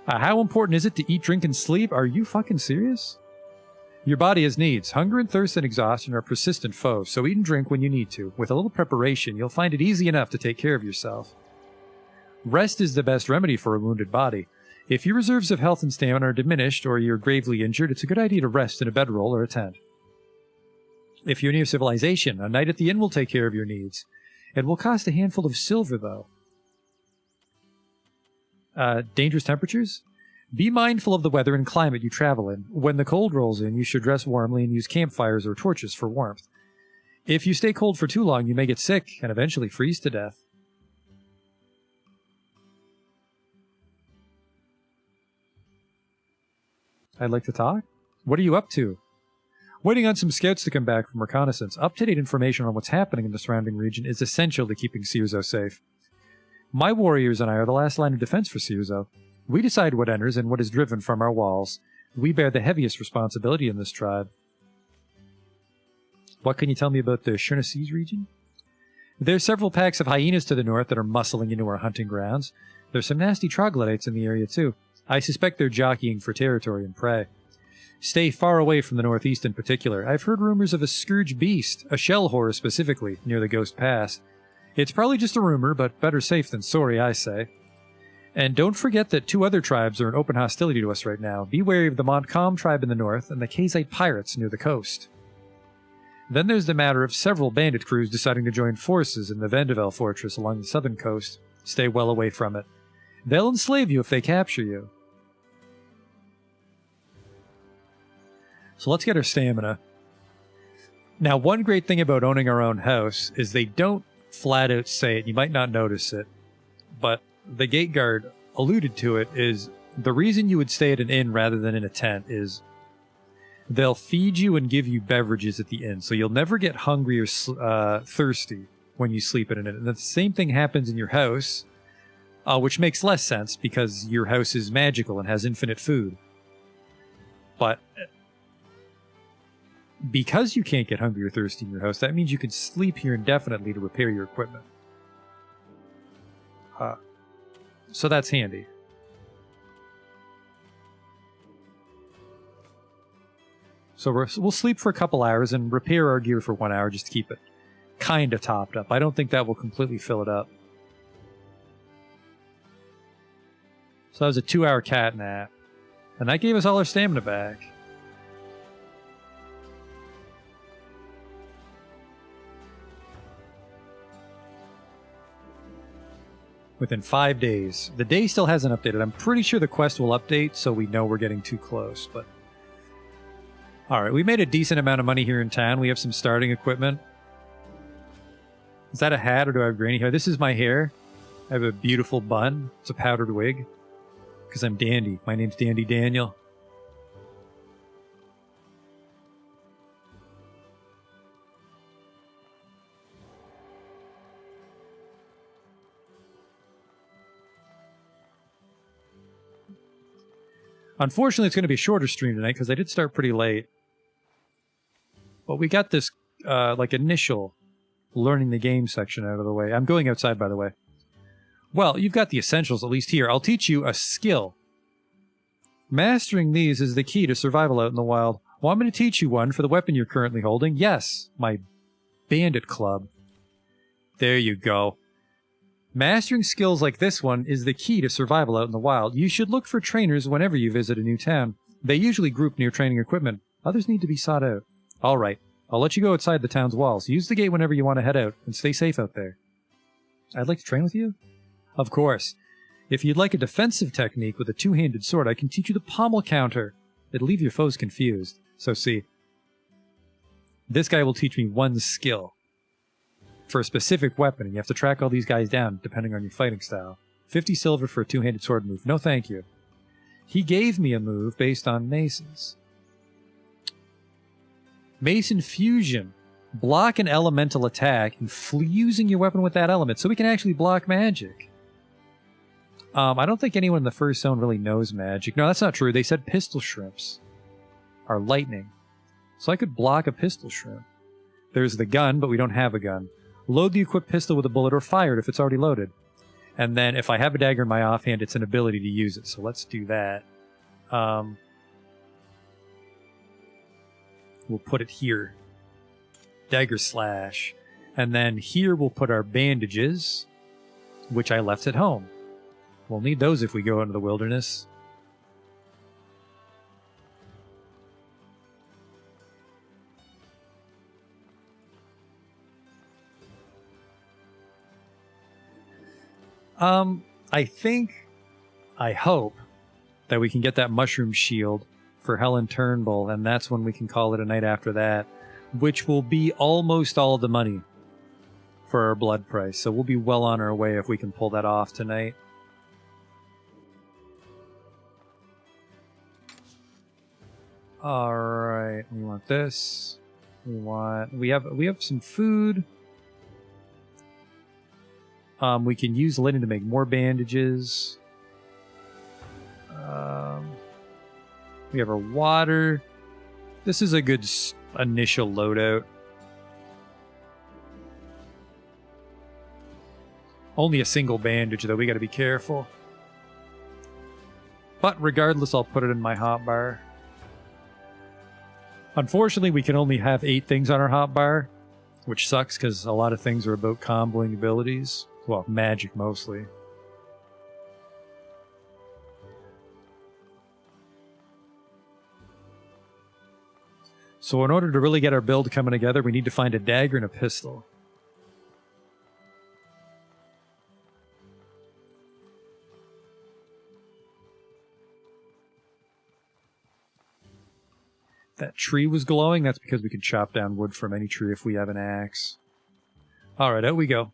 How important is it to eat, drink, and sleep? Are you fucking serious? Your body has needs. Hunger and thirst and exhaustion are persistent foes, so eat and drink when you need to. With a little preparation, you'll find it easy enough to take care of yourself. Rest is the best remedy for a wounded body. If your reserves of health and stamina are diminished or you're gravely injured, it's a good idea to rest in a bedroll or a tent. If you're near civilization, a night at the inn will take care of your needs. It will cost a handful of silver, though. Dangerous temperatures? Be mindful of the weather and climate you travel in. When the cold rolls in, you should dress warmly and use campfires or torches for warmth. If you stay cold for too long, you may get sick and eventually freeze to death. I'd like to talk? What are you up to? Waiting on some scouts to come back from reconnaissance. Up-to-date information on what's happening in the surrounding region is essential to keeping Cierzo safe. My warriors and I are the last line of defense for Cierzo. We decide what enters and what is driven from our walls. We bear the heaviest responsibility in this tribe. What can you tell me about the Chernassese region? There are several packs of hyenas to the north that are muscling into our hunting grounds. There's some nasty troglodytes in the area too. I suspect they're jockeying for territory and prey. Stay far away from the northeast in particular. I've heard rumors of a scourge beast, a shell horror specifically, near the Ghost Pass. It's probably just a rumor, but better safe than sorry, I say. And don't forget that 2 other tribes are in open hostility to us right now. Be wary of the Montcalm tribe in the north and the Kazite pirates near the coast. Then there's the matter of several bandit crews deciding to join forces in the Vandervel fortress along the southern coast. Stay well away from it. They'll enslave you if they capture you. So let's get our stamina. Now, one great thing about owning our own house is they don't flat out say it. You might not notice it, but the gate guard alluded to it. Is the reason you would stay at an inn rather than in a tent is they'll feed you and give you beverages at the inn, so you'll never get hungry or thirsty when you sleep at an inn. And the same thing happens in your house, which makes less sense because your house is magical and has infinite food. But because you can't get hungry or thirsty in your house, that means you can sleep here indefinitely to repair your equipment. So that's handy. So we'll sleep for a couple hours and repair our gear for 1 hour just to keep it kind of topped up. I don't think that will completely fill it up. So that was a 2-hour cat nap. And that gave us all our stamina back. Within 5 days. The day still hasn't updated. I'm pretty sure the quest will update, so we know we're getting too close. But alright, we made a decent amount of money here in town. We have some starting equipment. Is that a hat or do I have grainy hair? This is my hair. I have a beautiful bun. It's a powdered wig. Because I'm Dandy. My name's Dandy Daniel. Unfortunately, it's going to be a shorter stream tonight because I did start pretty late. But we got this, like, initial learning the game section out of the way. I'm going outside, by the way. Well, you've got the essentials, at least here. I'll teach you a skill. Mastering these is the key to survival out in the wild. Want me to teach you one for the weapon you're currently holding? Yes, my bandit club. There you go. Mastering skills like this one is the key to survival out in the wild. You should look for trainers whenever you visit a new town. They usually group near training equipment. Others need to be sought out. All right, I'll let you go outside the town's walls. Use the gate whenever you want to head out, and stay safe out there. I'd like to train with you? Of course. If you'd like a defensive technique with a two-handed sword, I can teach you the pommel counter. It'll leave your foes confused. So see, this guy will teach me one skill. For a specific weapon, and you have to track all these guys down, depending on your fighting style. 50 silver for a two-handed sword move. No thank you. He gave me a move based on maces. Mace Infusion. Block an elemental attack, infusing your weapon with that element, so we can actually block magic. I don't think anyone in the first zone really knows magic. No, that's not true. They said pistol shrimps are lightning. So I could block a pistol shrimp. There's the gun, but we don't have a gun. Load the equipped pistol with a bullet or fire it if it's already loaded. And then if I have a dagger in my offhand, it's an ability to use it. So let's do that. We'll put it here. Dagger slash. And then here we'll put our bandages, which I left at home. We'll need those if we go into the wilderness. I hope that we can get that mushroom shield for Helen Turnbull, and that's when we can call it a night after that, which will be almost all the money for our blood price. So we'll be well on our way if we can pull that off tonight. All right, we want this. We have some food. We can use linen to make more bandages. We have our water. This is a good initial loadout. Only a single bandage, though. We got to be careful. But regardless, I'll put it in my hotbar. Unfortunately, we can only have 8 things on our hotbar, which sucks because a lot of things are about comboing abilities. Well, magic mostly. So in order to really get our build coming together, we need to find a dagger and a pistol. That tree was glowing. That's because we can chop down wood from any tree if we have an axe. Alright, out we go.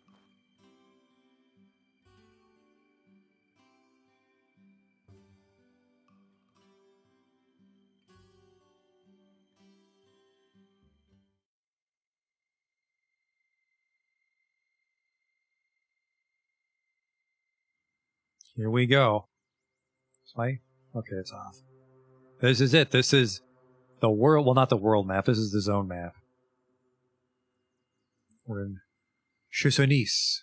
Here we go. Okay, it's off. This is it. This is the world, well, not the world map. This is the zone map. We're in Cierzo.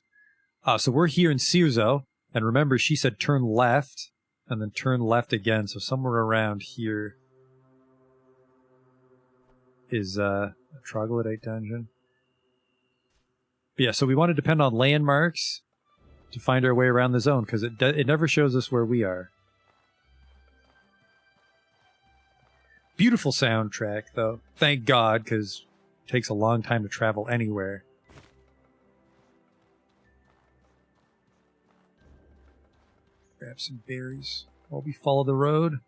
So we're here in Cierzo, and remember, she said turn left, and then turn left again. So somewhere around here is a troglodyte dungeon. But yeah, so we want to depend on landmarks to find our way around the zone, because it never shows us where we are. Beautiful soundtrack, though. Thank God, because it takes a long time to travel anywhere. Grab some berries while we follow the road.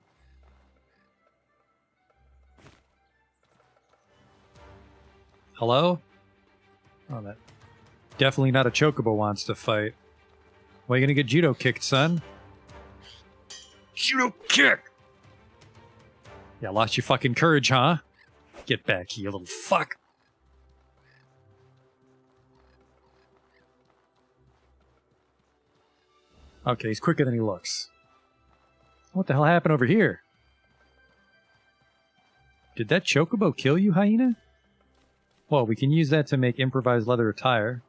Hello? Oh, that definitely not a chocobo wants to fight. Why are you gonna get judo kicked, son? Judo kick! Yeah, lost your fucking courage, huh? Get back here, you little fuck. Okay, he's quicker than he looks. What the hell happened over here? Did that chocobo kill you, hyena? Well, we can use that to make improvised leather attire.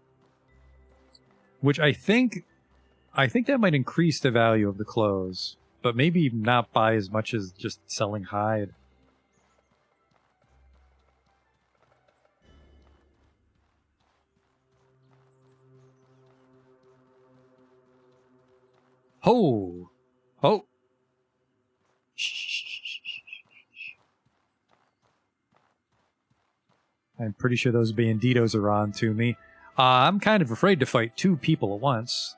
Which I think that might increase the value of the clothes. But maybe not by as much as just selling hide. Ho! Oh! I'm pretty sure those banditos are on to me. I'm kind of afraid to fight two people at once.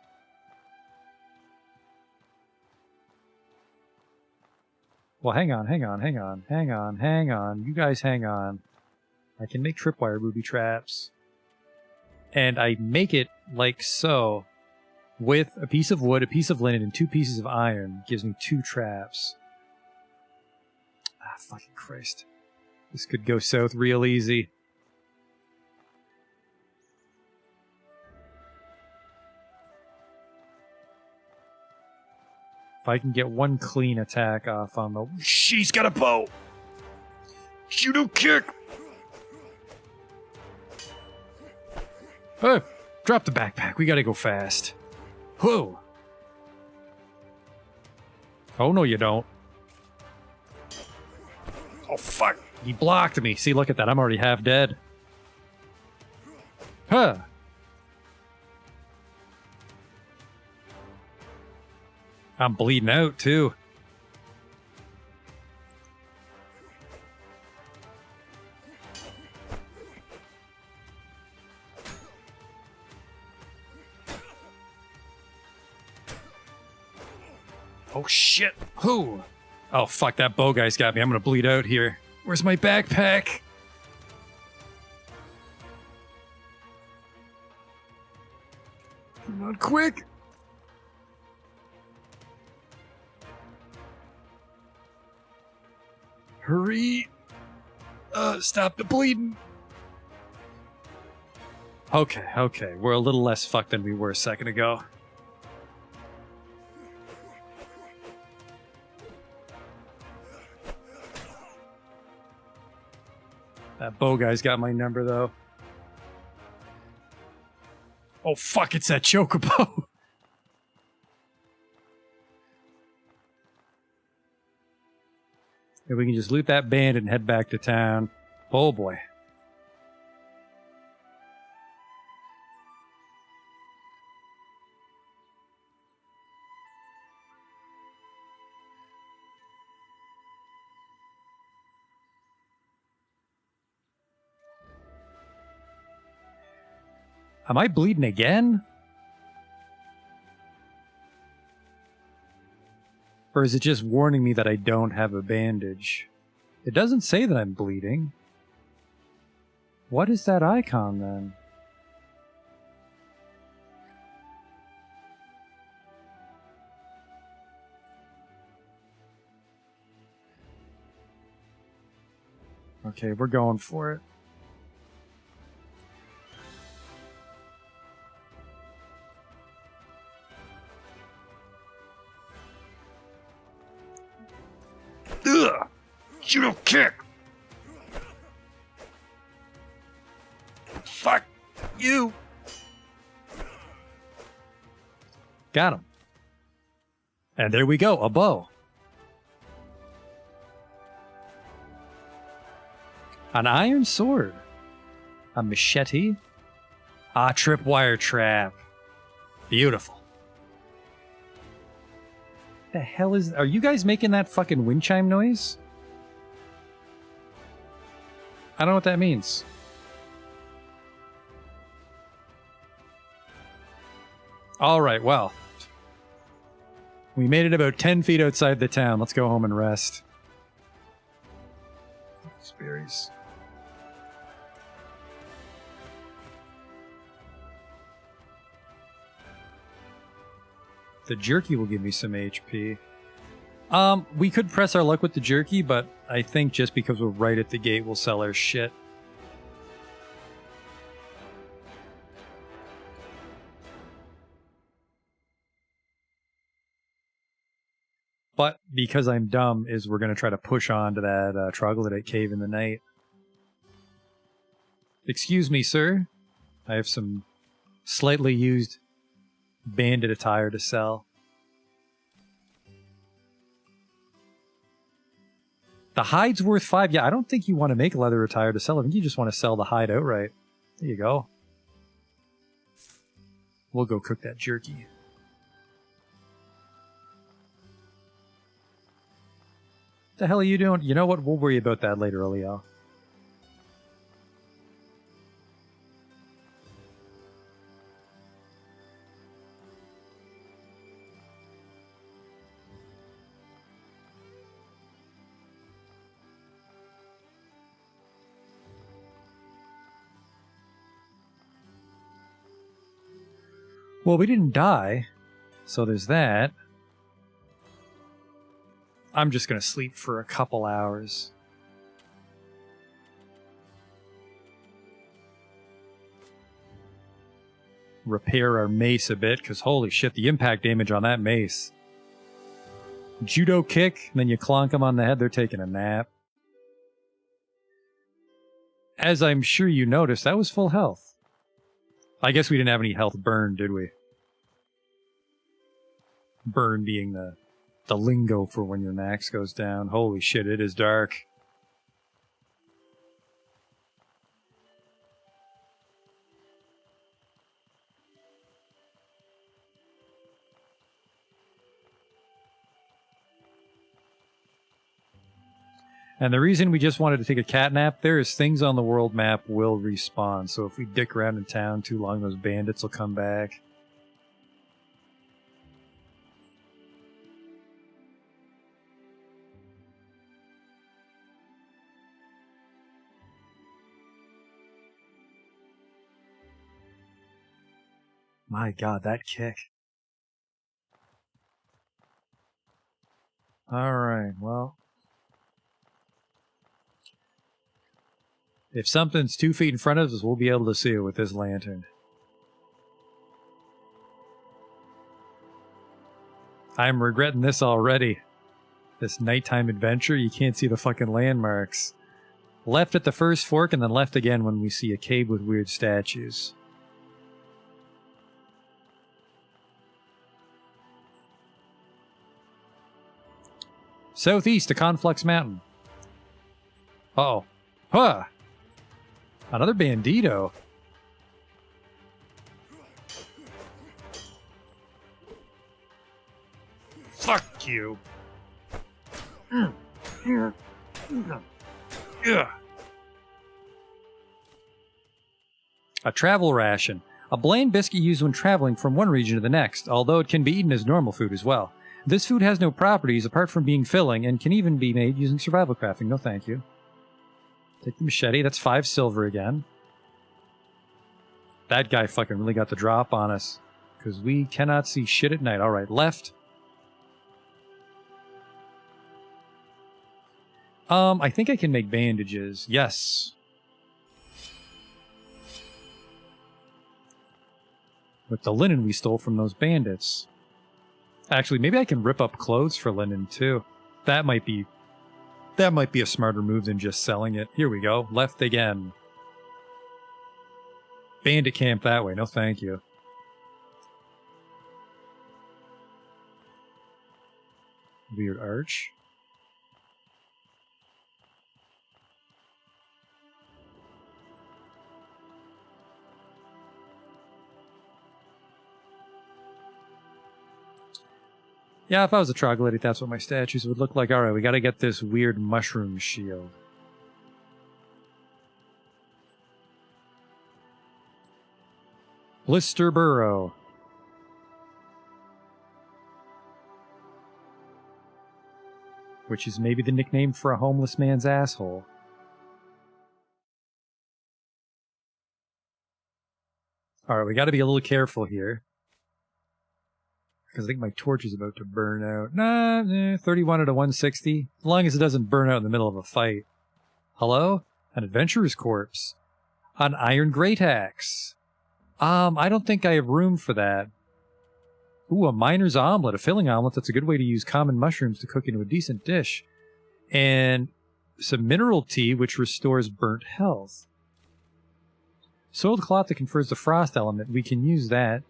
Well, hang on. You guys hang on. I can make tripwire booby traps. And I make it like so. With a piece of wood, a piece of linen, and 2 pieces of iron. Gives me 2 traps. Ah, fucking Christ. This could go south real easy. If I can get 1 clean attack off on the... She's got a bow! Judo kick! Oh, drop the backpack. We gotta go fast. Whoa! Oh, no you don't. Oh, fuck! He blocked me. See, look at that. I'm already half dead. Huh! I'm bleeding out, too. Oh, shit. Who? Oh, fuck, that bow guy's got me. I'm gonna bleed out here. Where's my backpack? Come on, quick! Hurry! Stop the bleeding! Okay. We're a little less fucked than we were a second ago. That bow guy's got my number, though. Oh, fuck, it's that chocobo! And we can just loot that bandit and head back to town. Oh, boy. Am I bleeding again? Or is it just warning me that I don't have a bandage? It doesn't say that I'm bleeding. What is that icon then? Okay, we're going for it. Ugh! Judo kick! Fuck you! Got him. And there we go, a bow. An iron sword. A machete. A tripwire trap. Beautiful. The hell is... Are you guys making that fucking wind chime noise? I don't know what that means. Alright, well. We made it about 10 feet outside the town. Let's go home and rest. Berries. The jerky will give me some HP. We could press our luck with the jerky, but I think just because we're right at the gate, we'll sell our shit. But because I'm dumb, is we're going to try to push on to that troglodyte cave in the night. Excuse me, sir. I have some slightly used bandit attire to sell. The hide's worth 5. Yeah, I don't think you want to make leather attire to sell. I think you just want to sell the hide outright. There you go. We'll go cook that jerky. What the hell are you doing? You know what? We'll worry about that later, Eliel. Well, we didn't die, so there's that. I'm just going to sleep for a couple hours. Repair our mace a bit, because holy shit, the impact damage on that mace. Judo kick, and then you clonk them on the head, they're taking a nap. As I'm sure you noticed, that was full health. I guess we didn't have any health burn, did we? Burn being the lingo for when your max goes down. Holy shit, it is dark. And the reason we just wanted to take a cat nap, there is things on the world map will respawn. So if we dick around in town too long, those bandits will come back. My god, that kick. Alright, well. If something's 2 feet in front of us, we'll be able to see it with this lantern. I'm regretting this already. This nighttime adventure, you can't see the fucking landmarks. Left at the first fork and then left again when we see a cave with weird statues. Southeast to Conflux Mountain. Uh-oh. Huh! Another bandito. Fuck you. A travel ration. A bland biscuit used when traveling from one region to the next, although it can be eaten as normal food as well. This food has no properties apart from being filling and can even be made using survival crafting. No thank you. Take the machete. That's 5 silver again. That guy fucking really got the drop on us. Because we cannot see shit at night. Alright, left. I think I can make bandages. Yes. With the linen we stole from those bandits. Actually, maybe I can rip up clothes for linen, too. That might be a smarter move than just selling it. Here we go. Left again. Bandit camp that way. No thank you. Weird arch. Yeah, if I was a troglodyte, that's what my statues would look like. Alright, we gotta get this weird mushroom shield. Blister Burrow. Which is maybe the nickname for a homeless man's asshole. Alright, we gotta be a little careful here. Because I think my torch is about to burn out. Nah, 31 out of 160. As long as it doesn't burn out in the middle of a fight. Hello? An adventurer's corpse. An iron great axe. I don't think I have room for that. Ooh, a miner's omelet. A filling omelet. That's a good way to use common mushrooms to cook into a decent dish. And some mineral tea, which restores burnt health. Soiled cloth that confers the frost element. We can use that.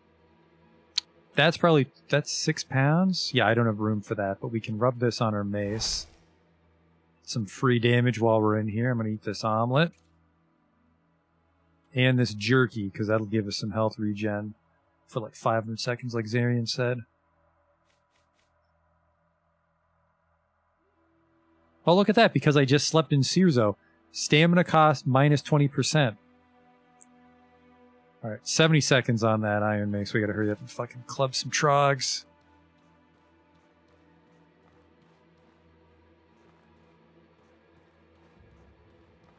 That's 6 pounds? Yeah, I don't have room for that, but we can rub this on our mace. Some free damage while we're in here. I'm going to eat this omelet. And this jerky, because that'll give us some health regen for like 500 seconds, like Zarian said. Oh, look at that, because I just slept in Cierzo. Stamina cost minus 20%. Alright, 70 seconds on that Iron Mace. We gotta hurry up and fucking club some trogs.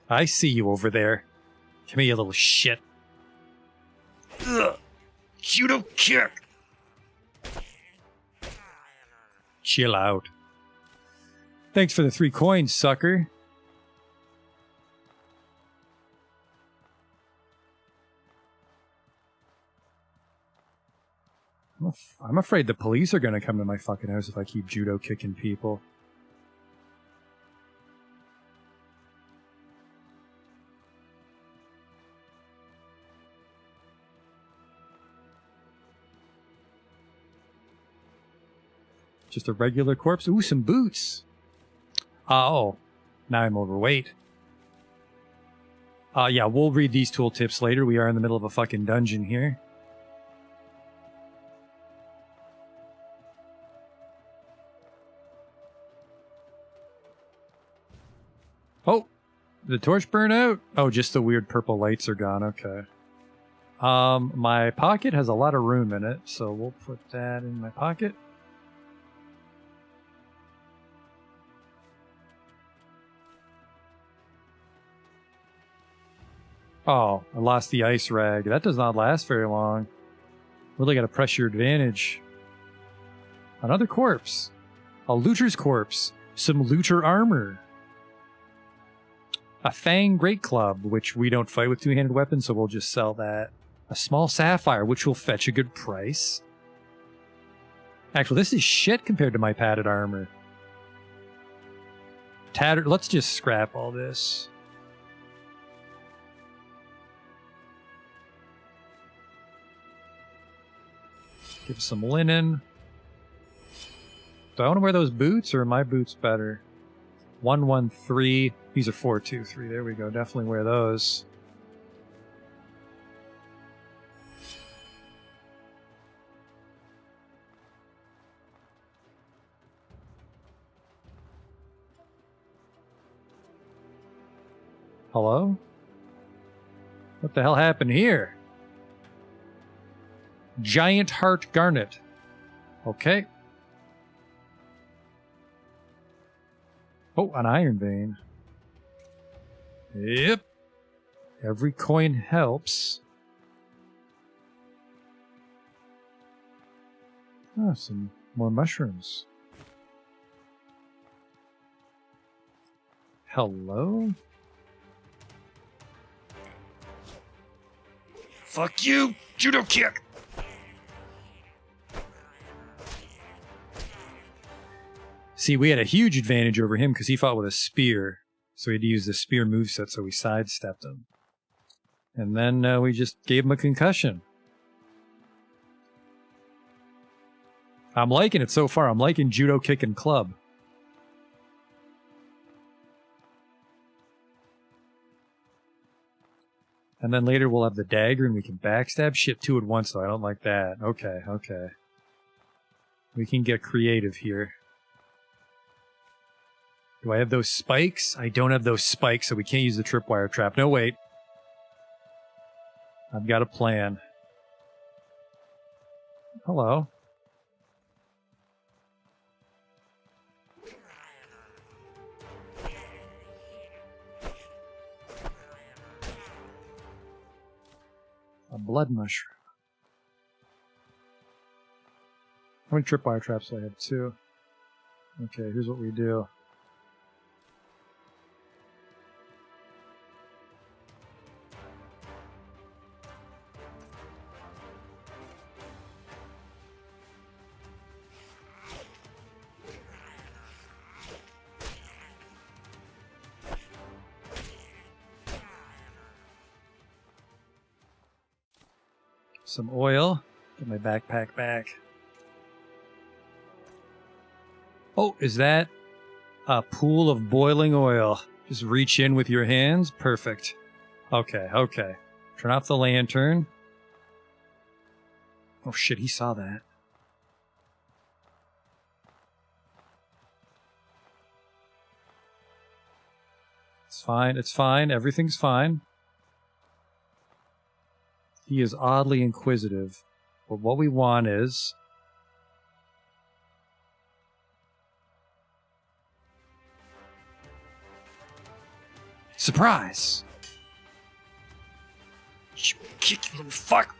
I see you over there. Come here, you little shit. Ugh! Judo kick! Chill out. Thanks for the 3 coins, sucker. I'm afraid the police are gonna come to my fucking house if I keep judo kicking people. Just a regular corpse. Ooh, some boots. Oh, now I'm overweight. Yeah, we'll read these tooltips later. We are in the middle of a fucking dungeon here. Oh, did the torch burn out? Oh, just the weird purple lights are gone. Okay. My pocket has a lot of room in it, so we'll put that in my pocket. Oh, I lost the ice rag. That does not last very long. Really got to press your advantage. Another corpse. A looter's corpse. Some looter armor. A Fang Great Club, which we don't fight with two-handed weapons, so we'll just sell that. A small sapphire, which will fetch a good price. Actually, this is shit compared to my padded armor. Tattered. Let's just scrap all this. Give some linen. Do I want to wear those boots, or are my boots better? 113. These are 423. There we go. Definitely wear those. Hello? What the hell happened here? Giant Heart Garnet. Okay. Oh, an iron vein. Yep. Every coin helps. Oh, some more mushrooms. Hello? Fuck you! Judo kick! See, we had a huge advantage over him because he fought with a spear. So we had to use the spear moveset, so we sidestepped him. And then we just gave him a concussion. I'm liking it so far. I'm liking judo kick and club. And then later we'll have the dagger and we can backstab shit two at once, though. I don't like that. Okay, okay. We can get creative here. Do I have those spikes? I don't have those spikes, so we can't use the tripwire trap. No, wait. I've got a plan. hello. A blood mushroom. How many tripwire traps do I have? 2. Okay, here's what we do. Some oil. Get my backpack back. Oh, is that a pool of boiling oil? Just reach in with your hands? Perfect. Okay, okay. Turn off the lantern. Oh shit, he saw that. It's fine, it's fine. Everything's fine. He is oddly inquisitive. But what we want is... surprise! You kick, you little fuck!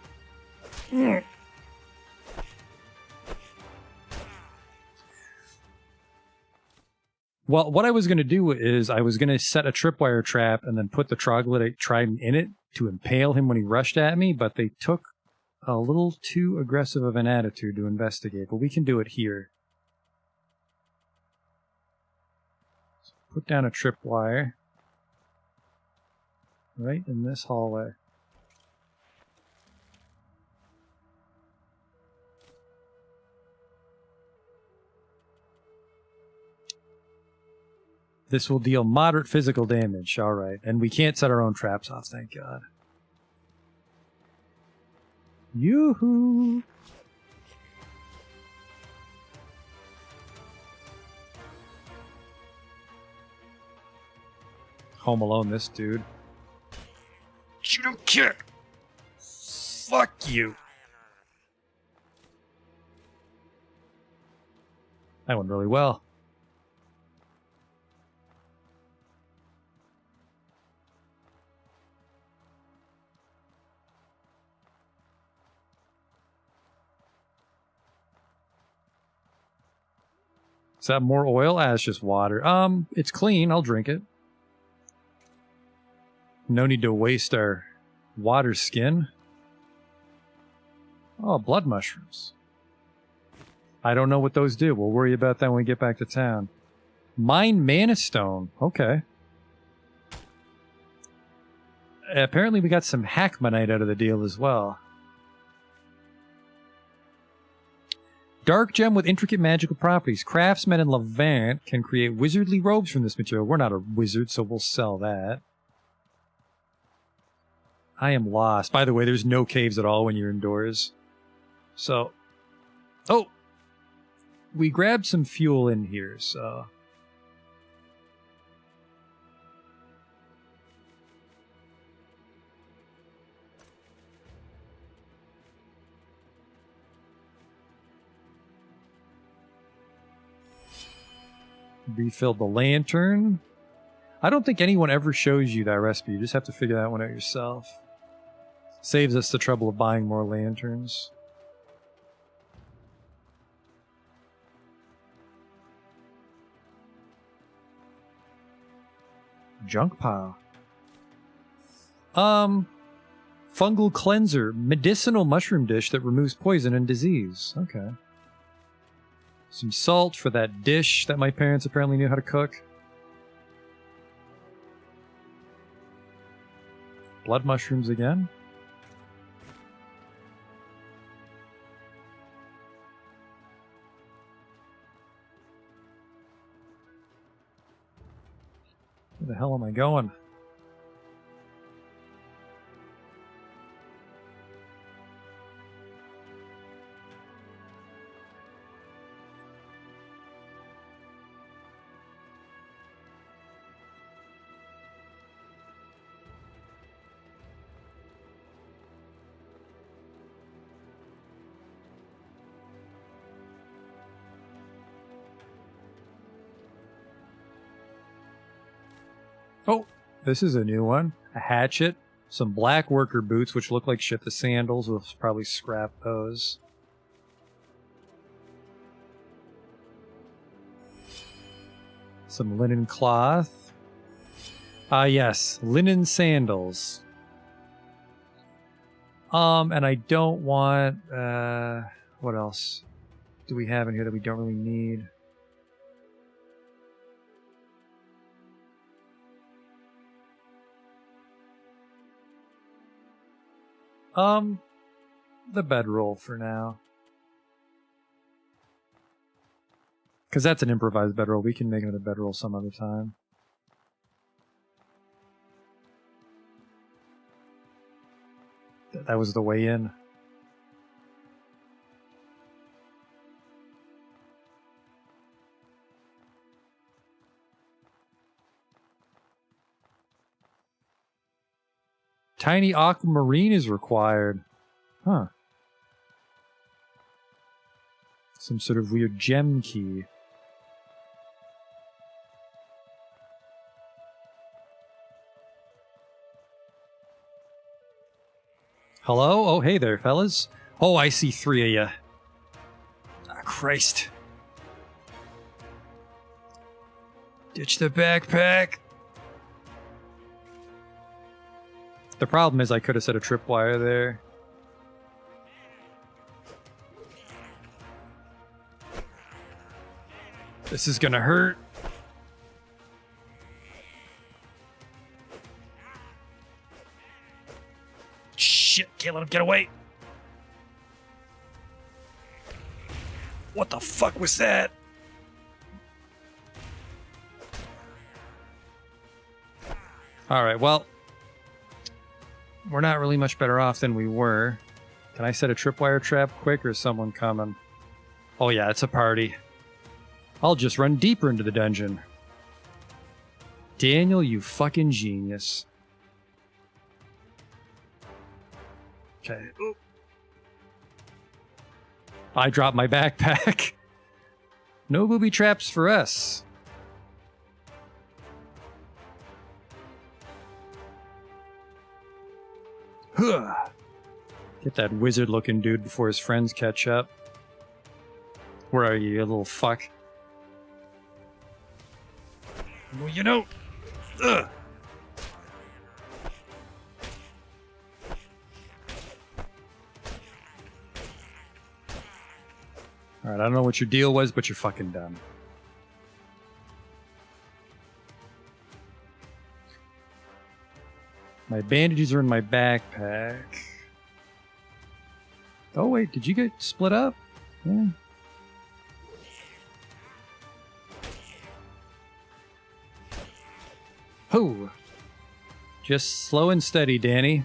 Well, what I was going to do is I was going to set a tripwire trap and then put the troglodyte trident in it to impale him when he rushed at me, but they took a little too aggressive of an attitude to investigate, but we can do it here. So put down a tripwire right in this hallway. This will deal moderate physical damage, alright. And we can't set our own traps off, thank God. Yoo-hoo! Home Alone this dude. You don't care! Fuck you! That went really well. Is that more oil? Ah, it's just water. It's clean. I'll drink it. No need to waste our water skin. Oh, blood mushrooms. I don't know what those do. We'll worry about that when we get back to town. Mine mana stone. Okay. Apparently we got some hackmanite out of the deal as well. Dark gem with intricate magical properties. Craftsmen in Levant can create wizardly robes from this material. We're not a wizard, so we'll sell that. I am lost. By the way, there's no caves at all when you're indoors. So... oh! We grabbed some fuel in here, so... refilled the lantern. I don't think anyone ever shows you that recipe. You just have to figure that one out yourself. Saves us the trouble of buying more lanterns. Junk pile. Fungal cleanser. Medicinal mushroom dish that removes poison and disease. Okay. Some salt for that dish that my parents apparently knew how to cook. Blood mushrooms again. Where the hell am I going? Oh, this is a new one. A hatchet. Some black worker boots, which look like shit. The sandals, we'll probably scrap those. Some linen cloth. Yes, linen sandals. And I don't want, what else do we have in here that we don't really need? The bedroll for now. Because that's an improvised bedroll. We can make another bedroll some other time. That was the way in. Tiny aquamarine is required. Huh. Some sort of weird gem key. Hello? Oh, hey there, fellas. Oh, I see 3 of you. Ah, Christ. Ditch the backpack. The problem is I could have set a tripwire there. This is gonna hurt. Shit, can't let him get away. What the fuck was that? Alright, well, we're not really much better off than we were. Can I set a tripwire trap quick or is someone coming? Oh yeah, it's a party. I'll just run deeper into the dungeon. Daniel, you fucking genius. Okay. Ooh. I dropped my backpack. No booby traps for us. Huh. Get that wizard-looking dude before his friends catch up. Where are you little fuck? Well, you know... Ugh. Alright, I don't know what your deal was, but you're fucking done. My bandages are in my backpack. Oh wait, did you get split up? Yeah. Ho! Just slow and steady, Danny.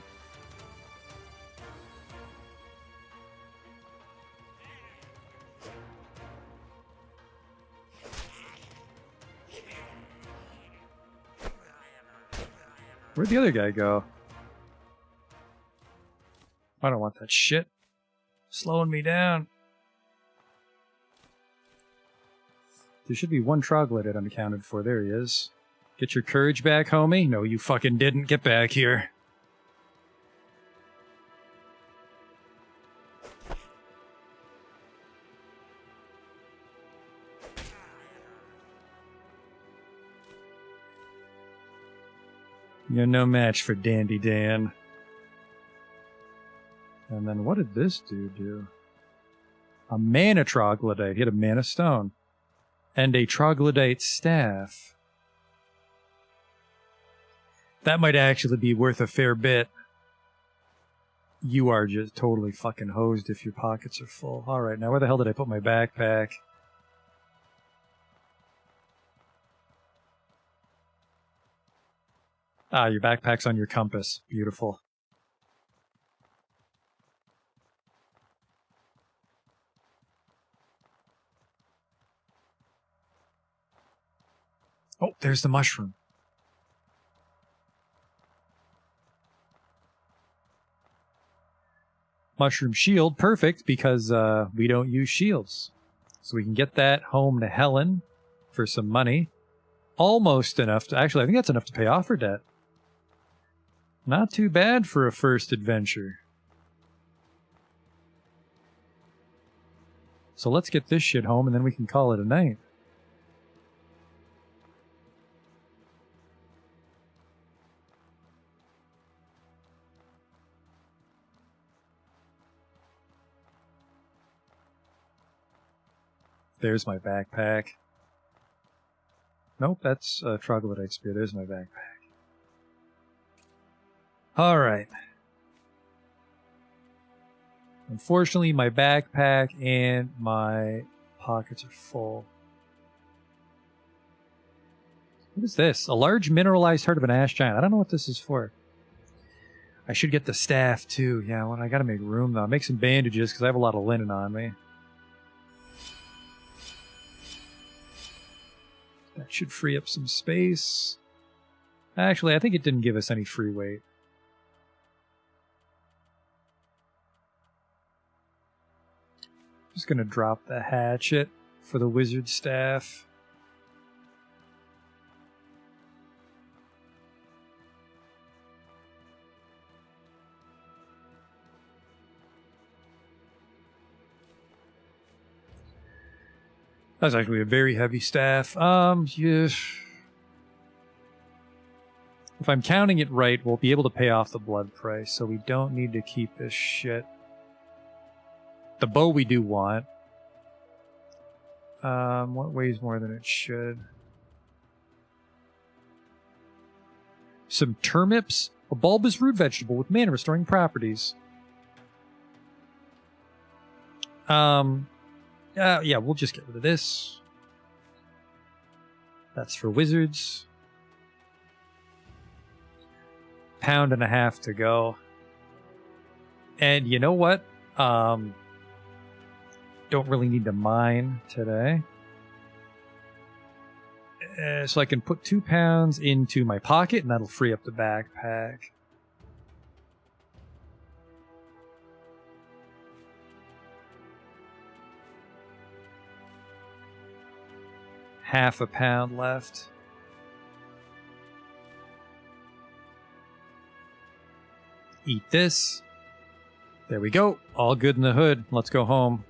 Where'd the other guy go? I don't want that shit. Slowing me down. There should be one troglodyte unaccounted for. There he is. Get your courage back, homie? No, you fucking didn't. Get back here. You're no match for Dandy Dan. And then what did this dude do? A mana troglodyte. He had a mana stone. And a troglodyte staff. That might actually be worth a fair bit. You are just totally fucking hosed if your pockets are full. Alright, now where the hell did I put my backpack? Ah, your backpack's on your compass. Beautiful. Oh, there's the mushroom. Mushroom shield, perfect, because we don't use shields. So we can get that home to Helen for some money. almost enough to... Actually, I think that's enough to pay off her debt. Not too bad for a first adventure. So let's get this shit home and then we can call it a night. There's my backpack. Nope, that's a troglodyte spear. There's my backpack. Alright. Unfortunately, my backpack and my pockets are full. What is this? A large mineralized heart of an ash giant. I don't know what this is for. I should get the staff too. Yeah, well, I gotta make room though. I'll make some bandages because I have a lot of linen on me. That should free up some space. Actually, I think it didn't give us any free weight. Just gonna drop the hatchet for the wizard staff. That's actually a very heavy staff. Yeah. If I'm counting it right, we'll be able to pay off the blood price, so we don't need to keep this shit. The bow we do want. What weighs more than it should? Some turnips. A bulbous root vegetable with mana restoring properties. Yeah, we'll just get rid of this. That's for wizards. £1.50 to go. And you know what? Don't really need to mine today. So I can put £2 into my pocket, and that'll free up the backpack. £0.50 left. Eat this. There we go. All good in the hood. Let's go home.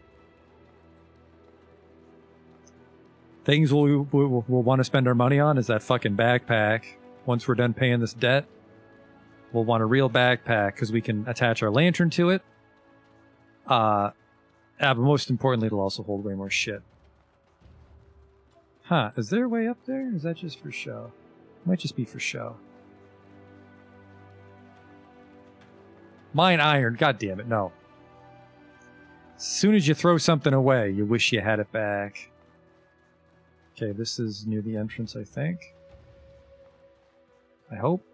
Things we'll want to spend our money on is that fucking backpack. Once we're done paying this debt, we'll want a real backpack because we can attach our lantern to it. But most importantly, it'll also hold way more shit. Huh, is there a way up there? Or is that just for show? It might just be for show. Mine iron, god damn it, no. As soon as you throw something away, you wish you had it back. Okay, this is near the entrance, I think. I hope.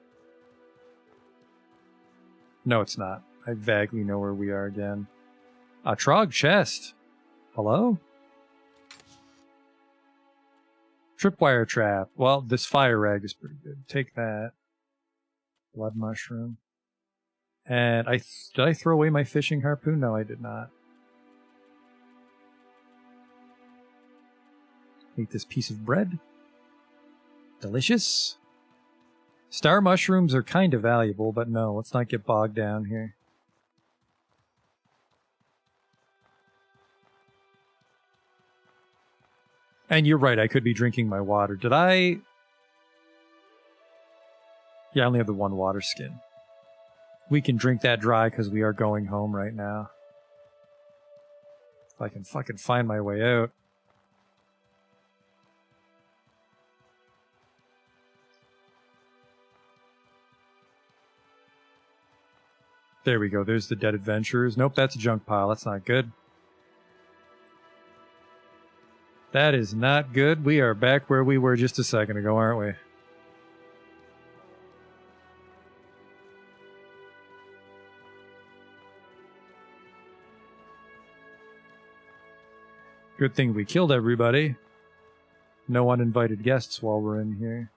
No, it's not. I vaguely know where we are again. A Trog chest. Hello? Tripwire trap. Well, this fire rag is pretty good. Take that. Blood mushroom. And did I throw away my fishing harpoon? No, I did not. Eat this piece of bread. Delicious. Star mushrooms are kind of valuable, but no, let's not get bogged down here. And you're right, I could be drinking my water. Did I? Yeah, I only have the one water skin. We can drink that dry because we are going home right now. If I can fucking find my way out. There we go, there's the dead adventurers. Nope, that's a junk pile, that's not good. That is not good. We are back where we were just a second ago, aren't we? Good thing we killed everybody. No uninvited guests while we're in here.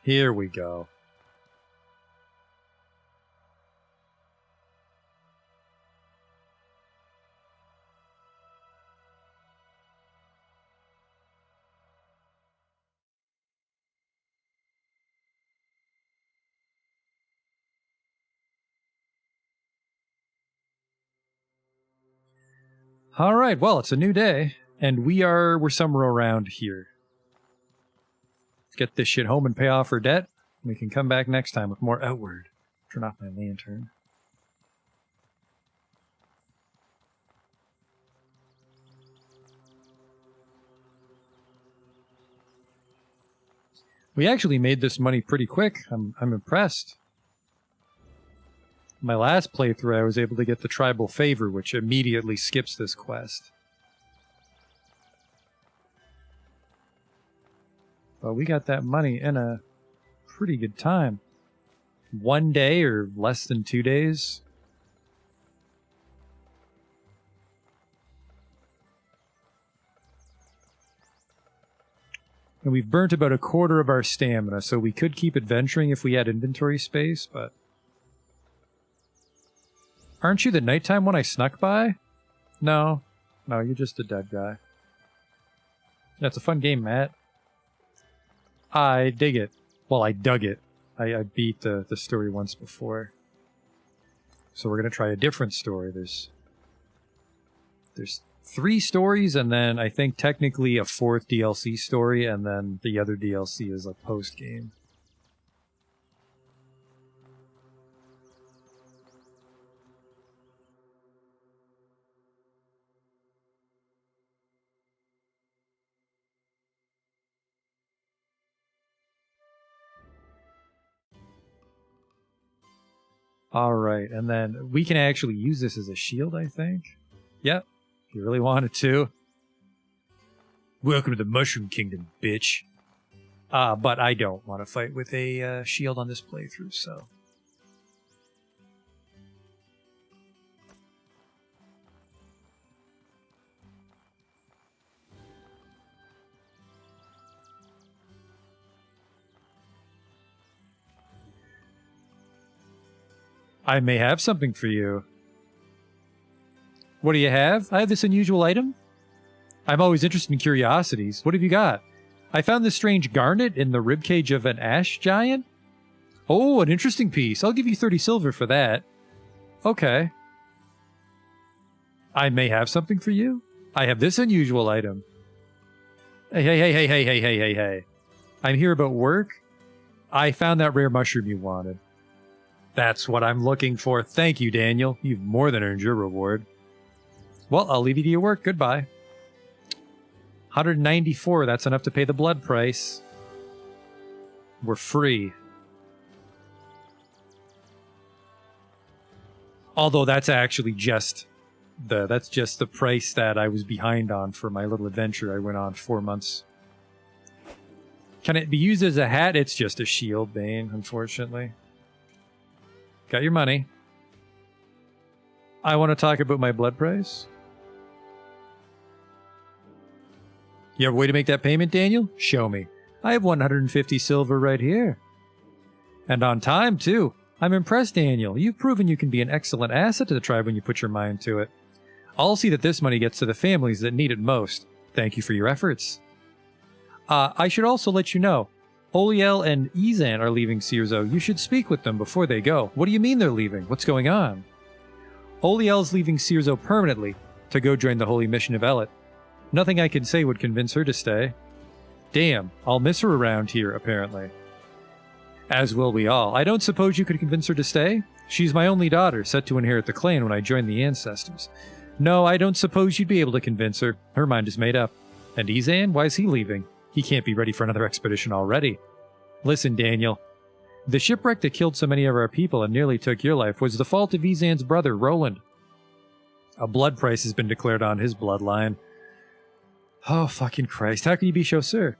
Here we go. All right, well, it's a new day, and we're somewhere around here. Let's get this shit home and pay off our debt. We can come back next time with more Outward. Turn off my lantern. We actually made this money pretty quick. I'm impressed. My last playthrough, I was able to get the Tribal Favor, which immediately skips this quest. But we got that money in a pretty good time. 1 day or less than 2 days. And we've burnt about a quarter of our stamina, so we could keep adventuring if we had inventory space, but... Aren't you the nighttime one I snuck by? No. No, you're just a dead guy. That's a fun game, Matt. I dig it. Well, I dug it. I beat the story once before. So we're going to try a different story. There's 3 stories, and then I think technically a 4th DLC story, and then the other DLC is like post-game. Alright, and then we can actually use this as a shield, I think. Yep, if you really wanted to. Welcome to the Mushroom Kingdom, bitch. But I don't want to fight with a shield on this playthrough, so... I may have something for you. What do you have? I have this unusual item. I'm always interested in curiosities. What have you got? I found this strange garnet in the ribcage of an ash giant. Oh, an interesting piece. I'll give you 30 silver for that. Okay. I may have something for you. I have this unusual item. Hey. I'm here about work. I found that rare mushroom you wanted. That's what I'm looking for. Thank you, Daniel. You've more than earned your reward. Well, I'll leave you to your work. Goodbye. 194. That's enough to pay the blood price. We're free. Although that's actually just the price that I was behind on for my little adventure I went on 4 months. Can it be used as a hat? It's just a shield, Bane, unfortunately. Got your money. I want to talk about my blood price. You have a way to make that payment, Daniel? Show me. I have 150 silver right here. And on time, too. I'm impressed, Daniel. You've proven you can be an excellent asset to the tribe when you put your mind to it. I'll see that this money gets to the families that need it most. Thank you for your efforts. I should also let you know, Oliel and Izan are leaving Cierzo. You should speak with them before they go. What do you mean they're leaving? What's going on? Oliel's leaving Cierzo permanently to go join the holy mission of Elet. Nothing I can say would convince her to stay. Damn, I'll miss her around here, apparently. As will we all. I don't suppose you could convince her to stay? She's my only daughter, set to inherit the clan when I join the ancestors. No, I don't suppose you'd be able to convince her. Her mind is made up. And Izan? Why is he leaving? He can't be ready for another expedition already. Listen, Daniel. The shipwreck that killed so many of our people and nearly took your life was the fault of Izan's brother, Roland. A blood price has been declared on his bloodline. Oh, fucking Christ. How can you be so sure?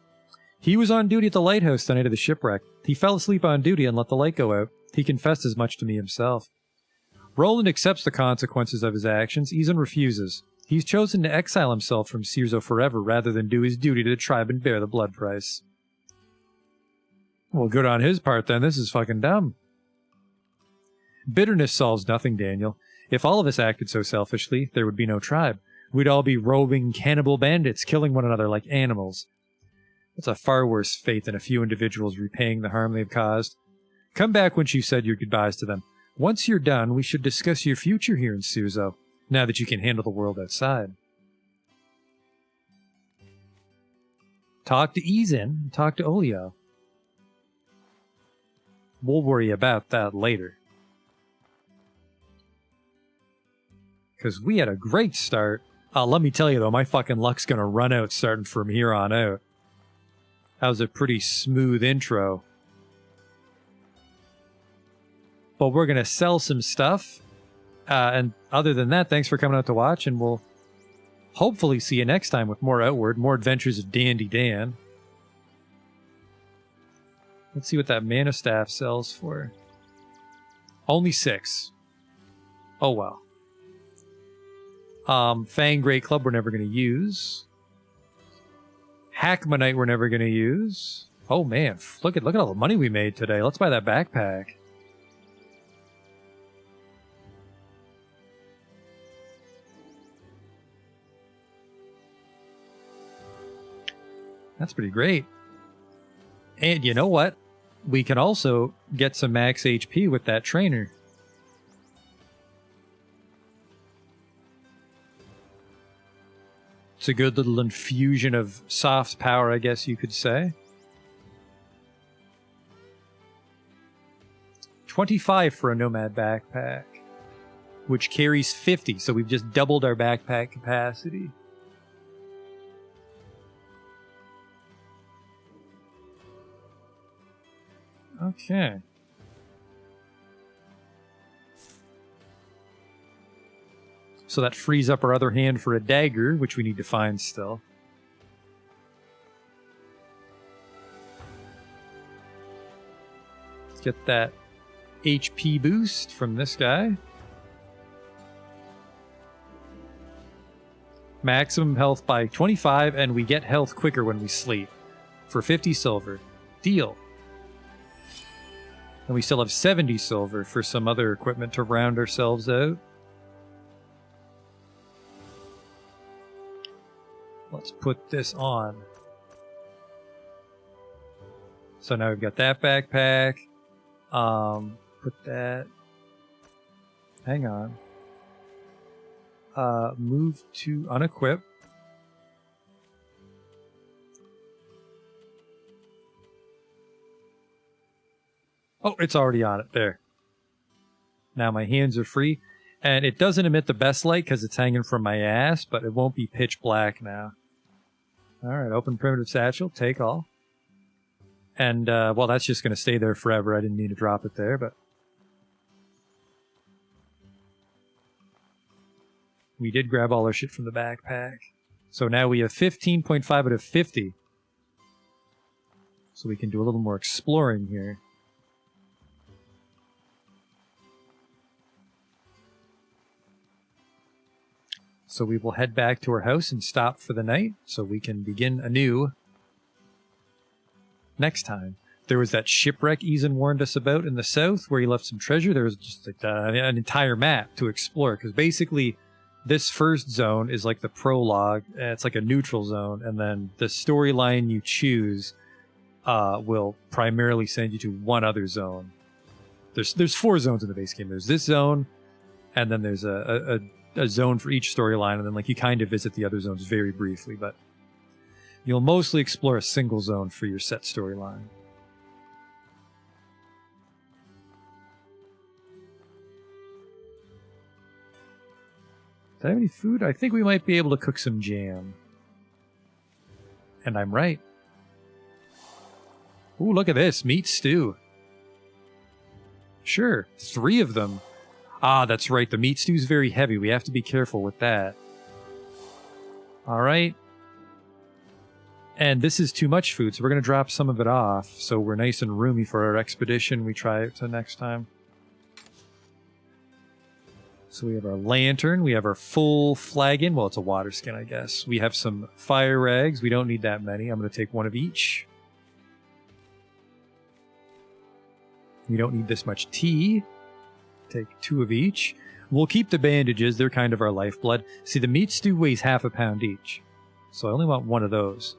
He was on duty at the lighthouse the night of the shipwreck. He fell asleep on duty and let the light go out. He confessed as much to me himself. Roland accepts the consequences of his actions. Izan refuses. He's chosen to exile himself from Cierzo forever rather than do his duty to the tribe and bear the blood price. Well, good on his part then. This is fucking dumb. Bitterness solves nothing, Daniel. If all of us acted so selfishly, there would be no tribe. We'd all be roving cannibal bandits, killing one another like animals. That's a far worse fate than a few individuals repaying the harm they've caused. Come back once you've said your goodbyes to them. Once you're done, we should discuss your future here in Cierzo, now that you can handle the world outside. Talk to Eason. Talk to Olio. We'll worry about that later. Because we had a great start. Let me tell you, though, my fucking luck's going to run out starting from here on out. That was a pretty smooth intro. But we're going to sell some stuff. And other than that, thanks for coming out to watch, and we'll hopefully see you next time with more Outward, more Adventures of Dandy Dan. Let's see what that Mana Staff sells for. Only 6. Oh well. Fang Great Club we're never going to use. Hackmanite we're never going to use. Oh man, look at all the money we made today. Let's buy that backpack. That's pretty great. And you know what? We can also get some max HP with that trainer. It's a good little infusion of soft power, I guess you could say. 25 for a Nomad backpack, which carries 50, so we've just doubled our backpack capacity. Okay. So that frees up our other hand for a dagger, which we need to find still. Let's get that HP boost from this guy. Maximum health by 25, and we get health quicker when we sleep. For 50 silver. Deal. And we still have 70 silver for some other equipment to round ourselves out. Let's put this on. So now we've got that backpack. Put that... Hang on. Move to unequip. Oh, it's already on it. There. Now my hands are free. And it doesn't emit the best light because it's hanging from my ass, but it won't be pitch black now. Alright, open primitive satchel. Take all. And, well, that's just going to stay there forever. I didn't mean to drop it there, but... We did grab all our shit from the backpack. So now we have 15.5 out of 50. So we can do a little more exploring here. So we will head back to our house and stop for the night so we can begin anew next time. There was that shipwreck Eason warned us about in the south where he left some treasure. There was just like an entire map to explore because basically this first zone is like the prologue. It's like a neutral zone, and then the storyline you choose will primarily send you to one other zone. There's 4 zones in the base game. There's this zone, and then there's a zone for each storyline, and then like you kind of visit the other zones very briefly, but you'll mostly explore a single zone for your set storyline. Do I have any food? I think we might be able to cook some jam. And I'm right. Ooh, look at this. Meat stew. Sure. 3 of them. Ah, that's right. The meat stew is very heavy. We have to be careful with that. Alright. And this is too much food, so we're going to drop some of it off so we're nice and roomy for our expedition we try it to next time. So we have our lantern. We have our full flagon. Well, it's a water skin, I guess. We have some fire rags. We don't need that many. I'm going to take 1 of each. We don't need this much tea. Take 2 of each. We'll keep the bandages. They're kind of our lifeblood. See, the meat stew weighs half a pound each. So I only want 1 of those.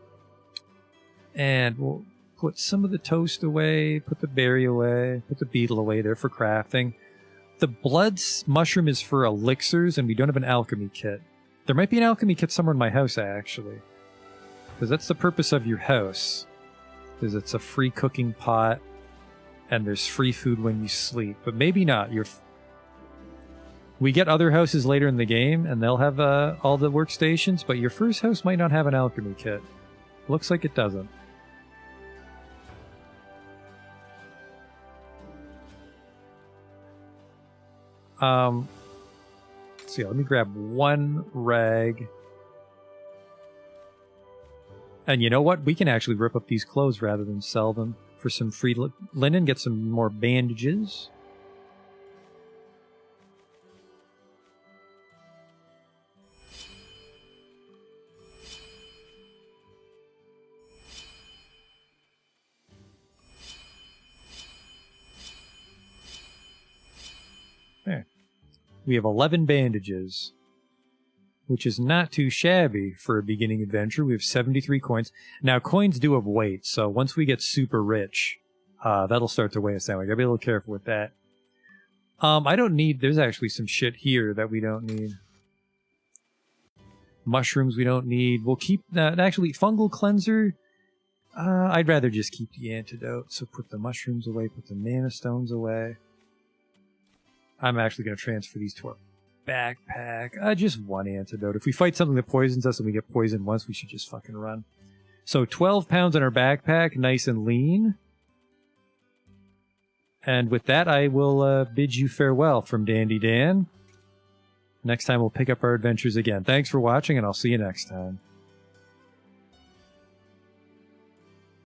And we'll put some of the toast away, put the berry away, put the beetle away there for crafting. The blood mushroom is for elixirs, and we don't have an alchemy kit. There might be an alchemy kit somewhere in my house, actually. Because that's the purpose of your house. Because it's a free cooking pot, and there's free food when you sleep. But maybe not. We get other houses later in the game, and they'll have all the workstations, but your first house might not have an alchemy kit. Looks like it doesn't. Let's see, let me grab one rag. And you know what? We can actually rip up these clothes rather than sell them for some free linen, get some more bandages. There. We have 11 bandages, which is not too shabby for a beginning adventure. We have 73 coins. Now, coins do have weight, so once we get super rich, that'll start to weigh us down. We gotta be a little careful with that. I don't need... There's actually some shit here that we don't need. Mushrooms we don't need. We'll keep... actually, fungal cleanser... I'd rather just keep the antidote. So put the mushrooms away, put the mana stones away. I'm actually going to transfer these to our backpack. Just one antidote. If we fight something that poisons us and we get poisoned once, we should just fucking run. So 12 pounds in our backpack, nice and lean. And with that, I will bid you farewell from Dandy Dan. Next time we'll pick up our adventures again. Thanks for watching, and I'll see you next time.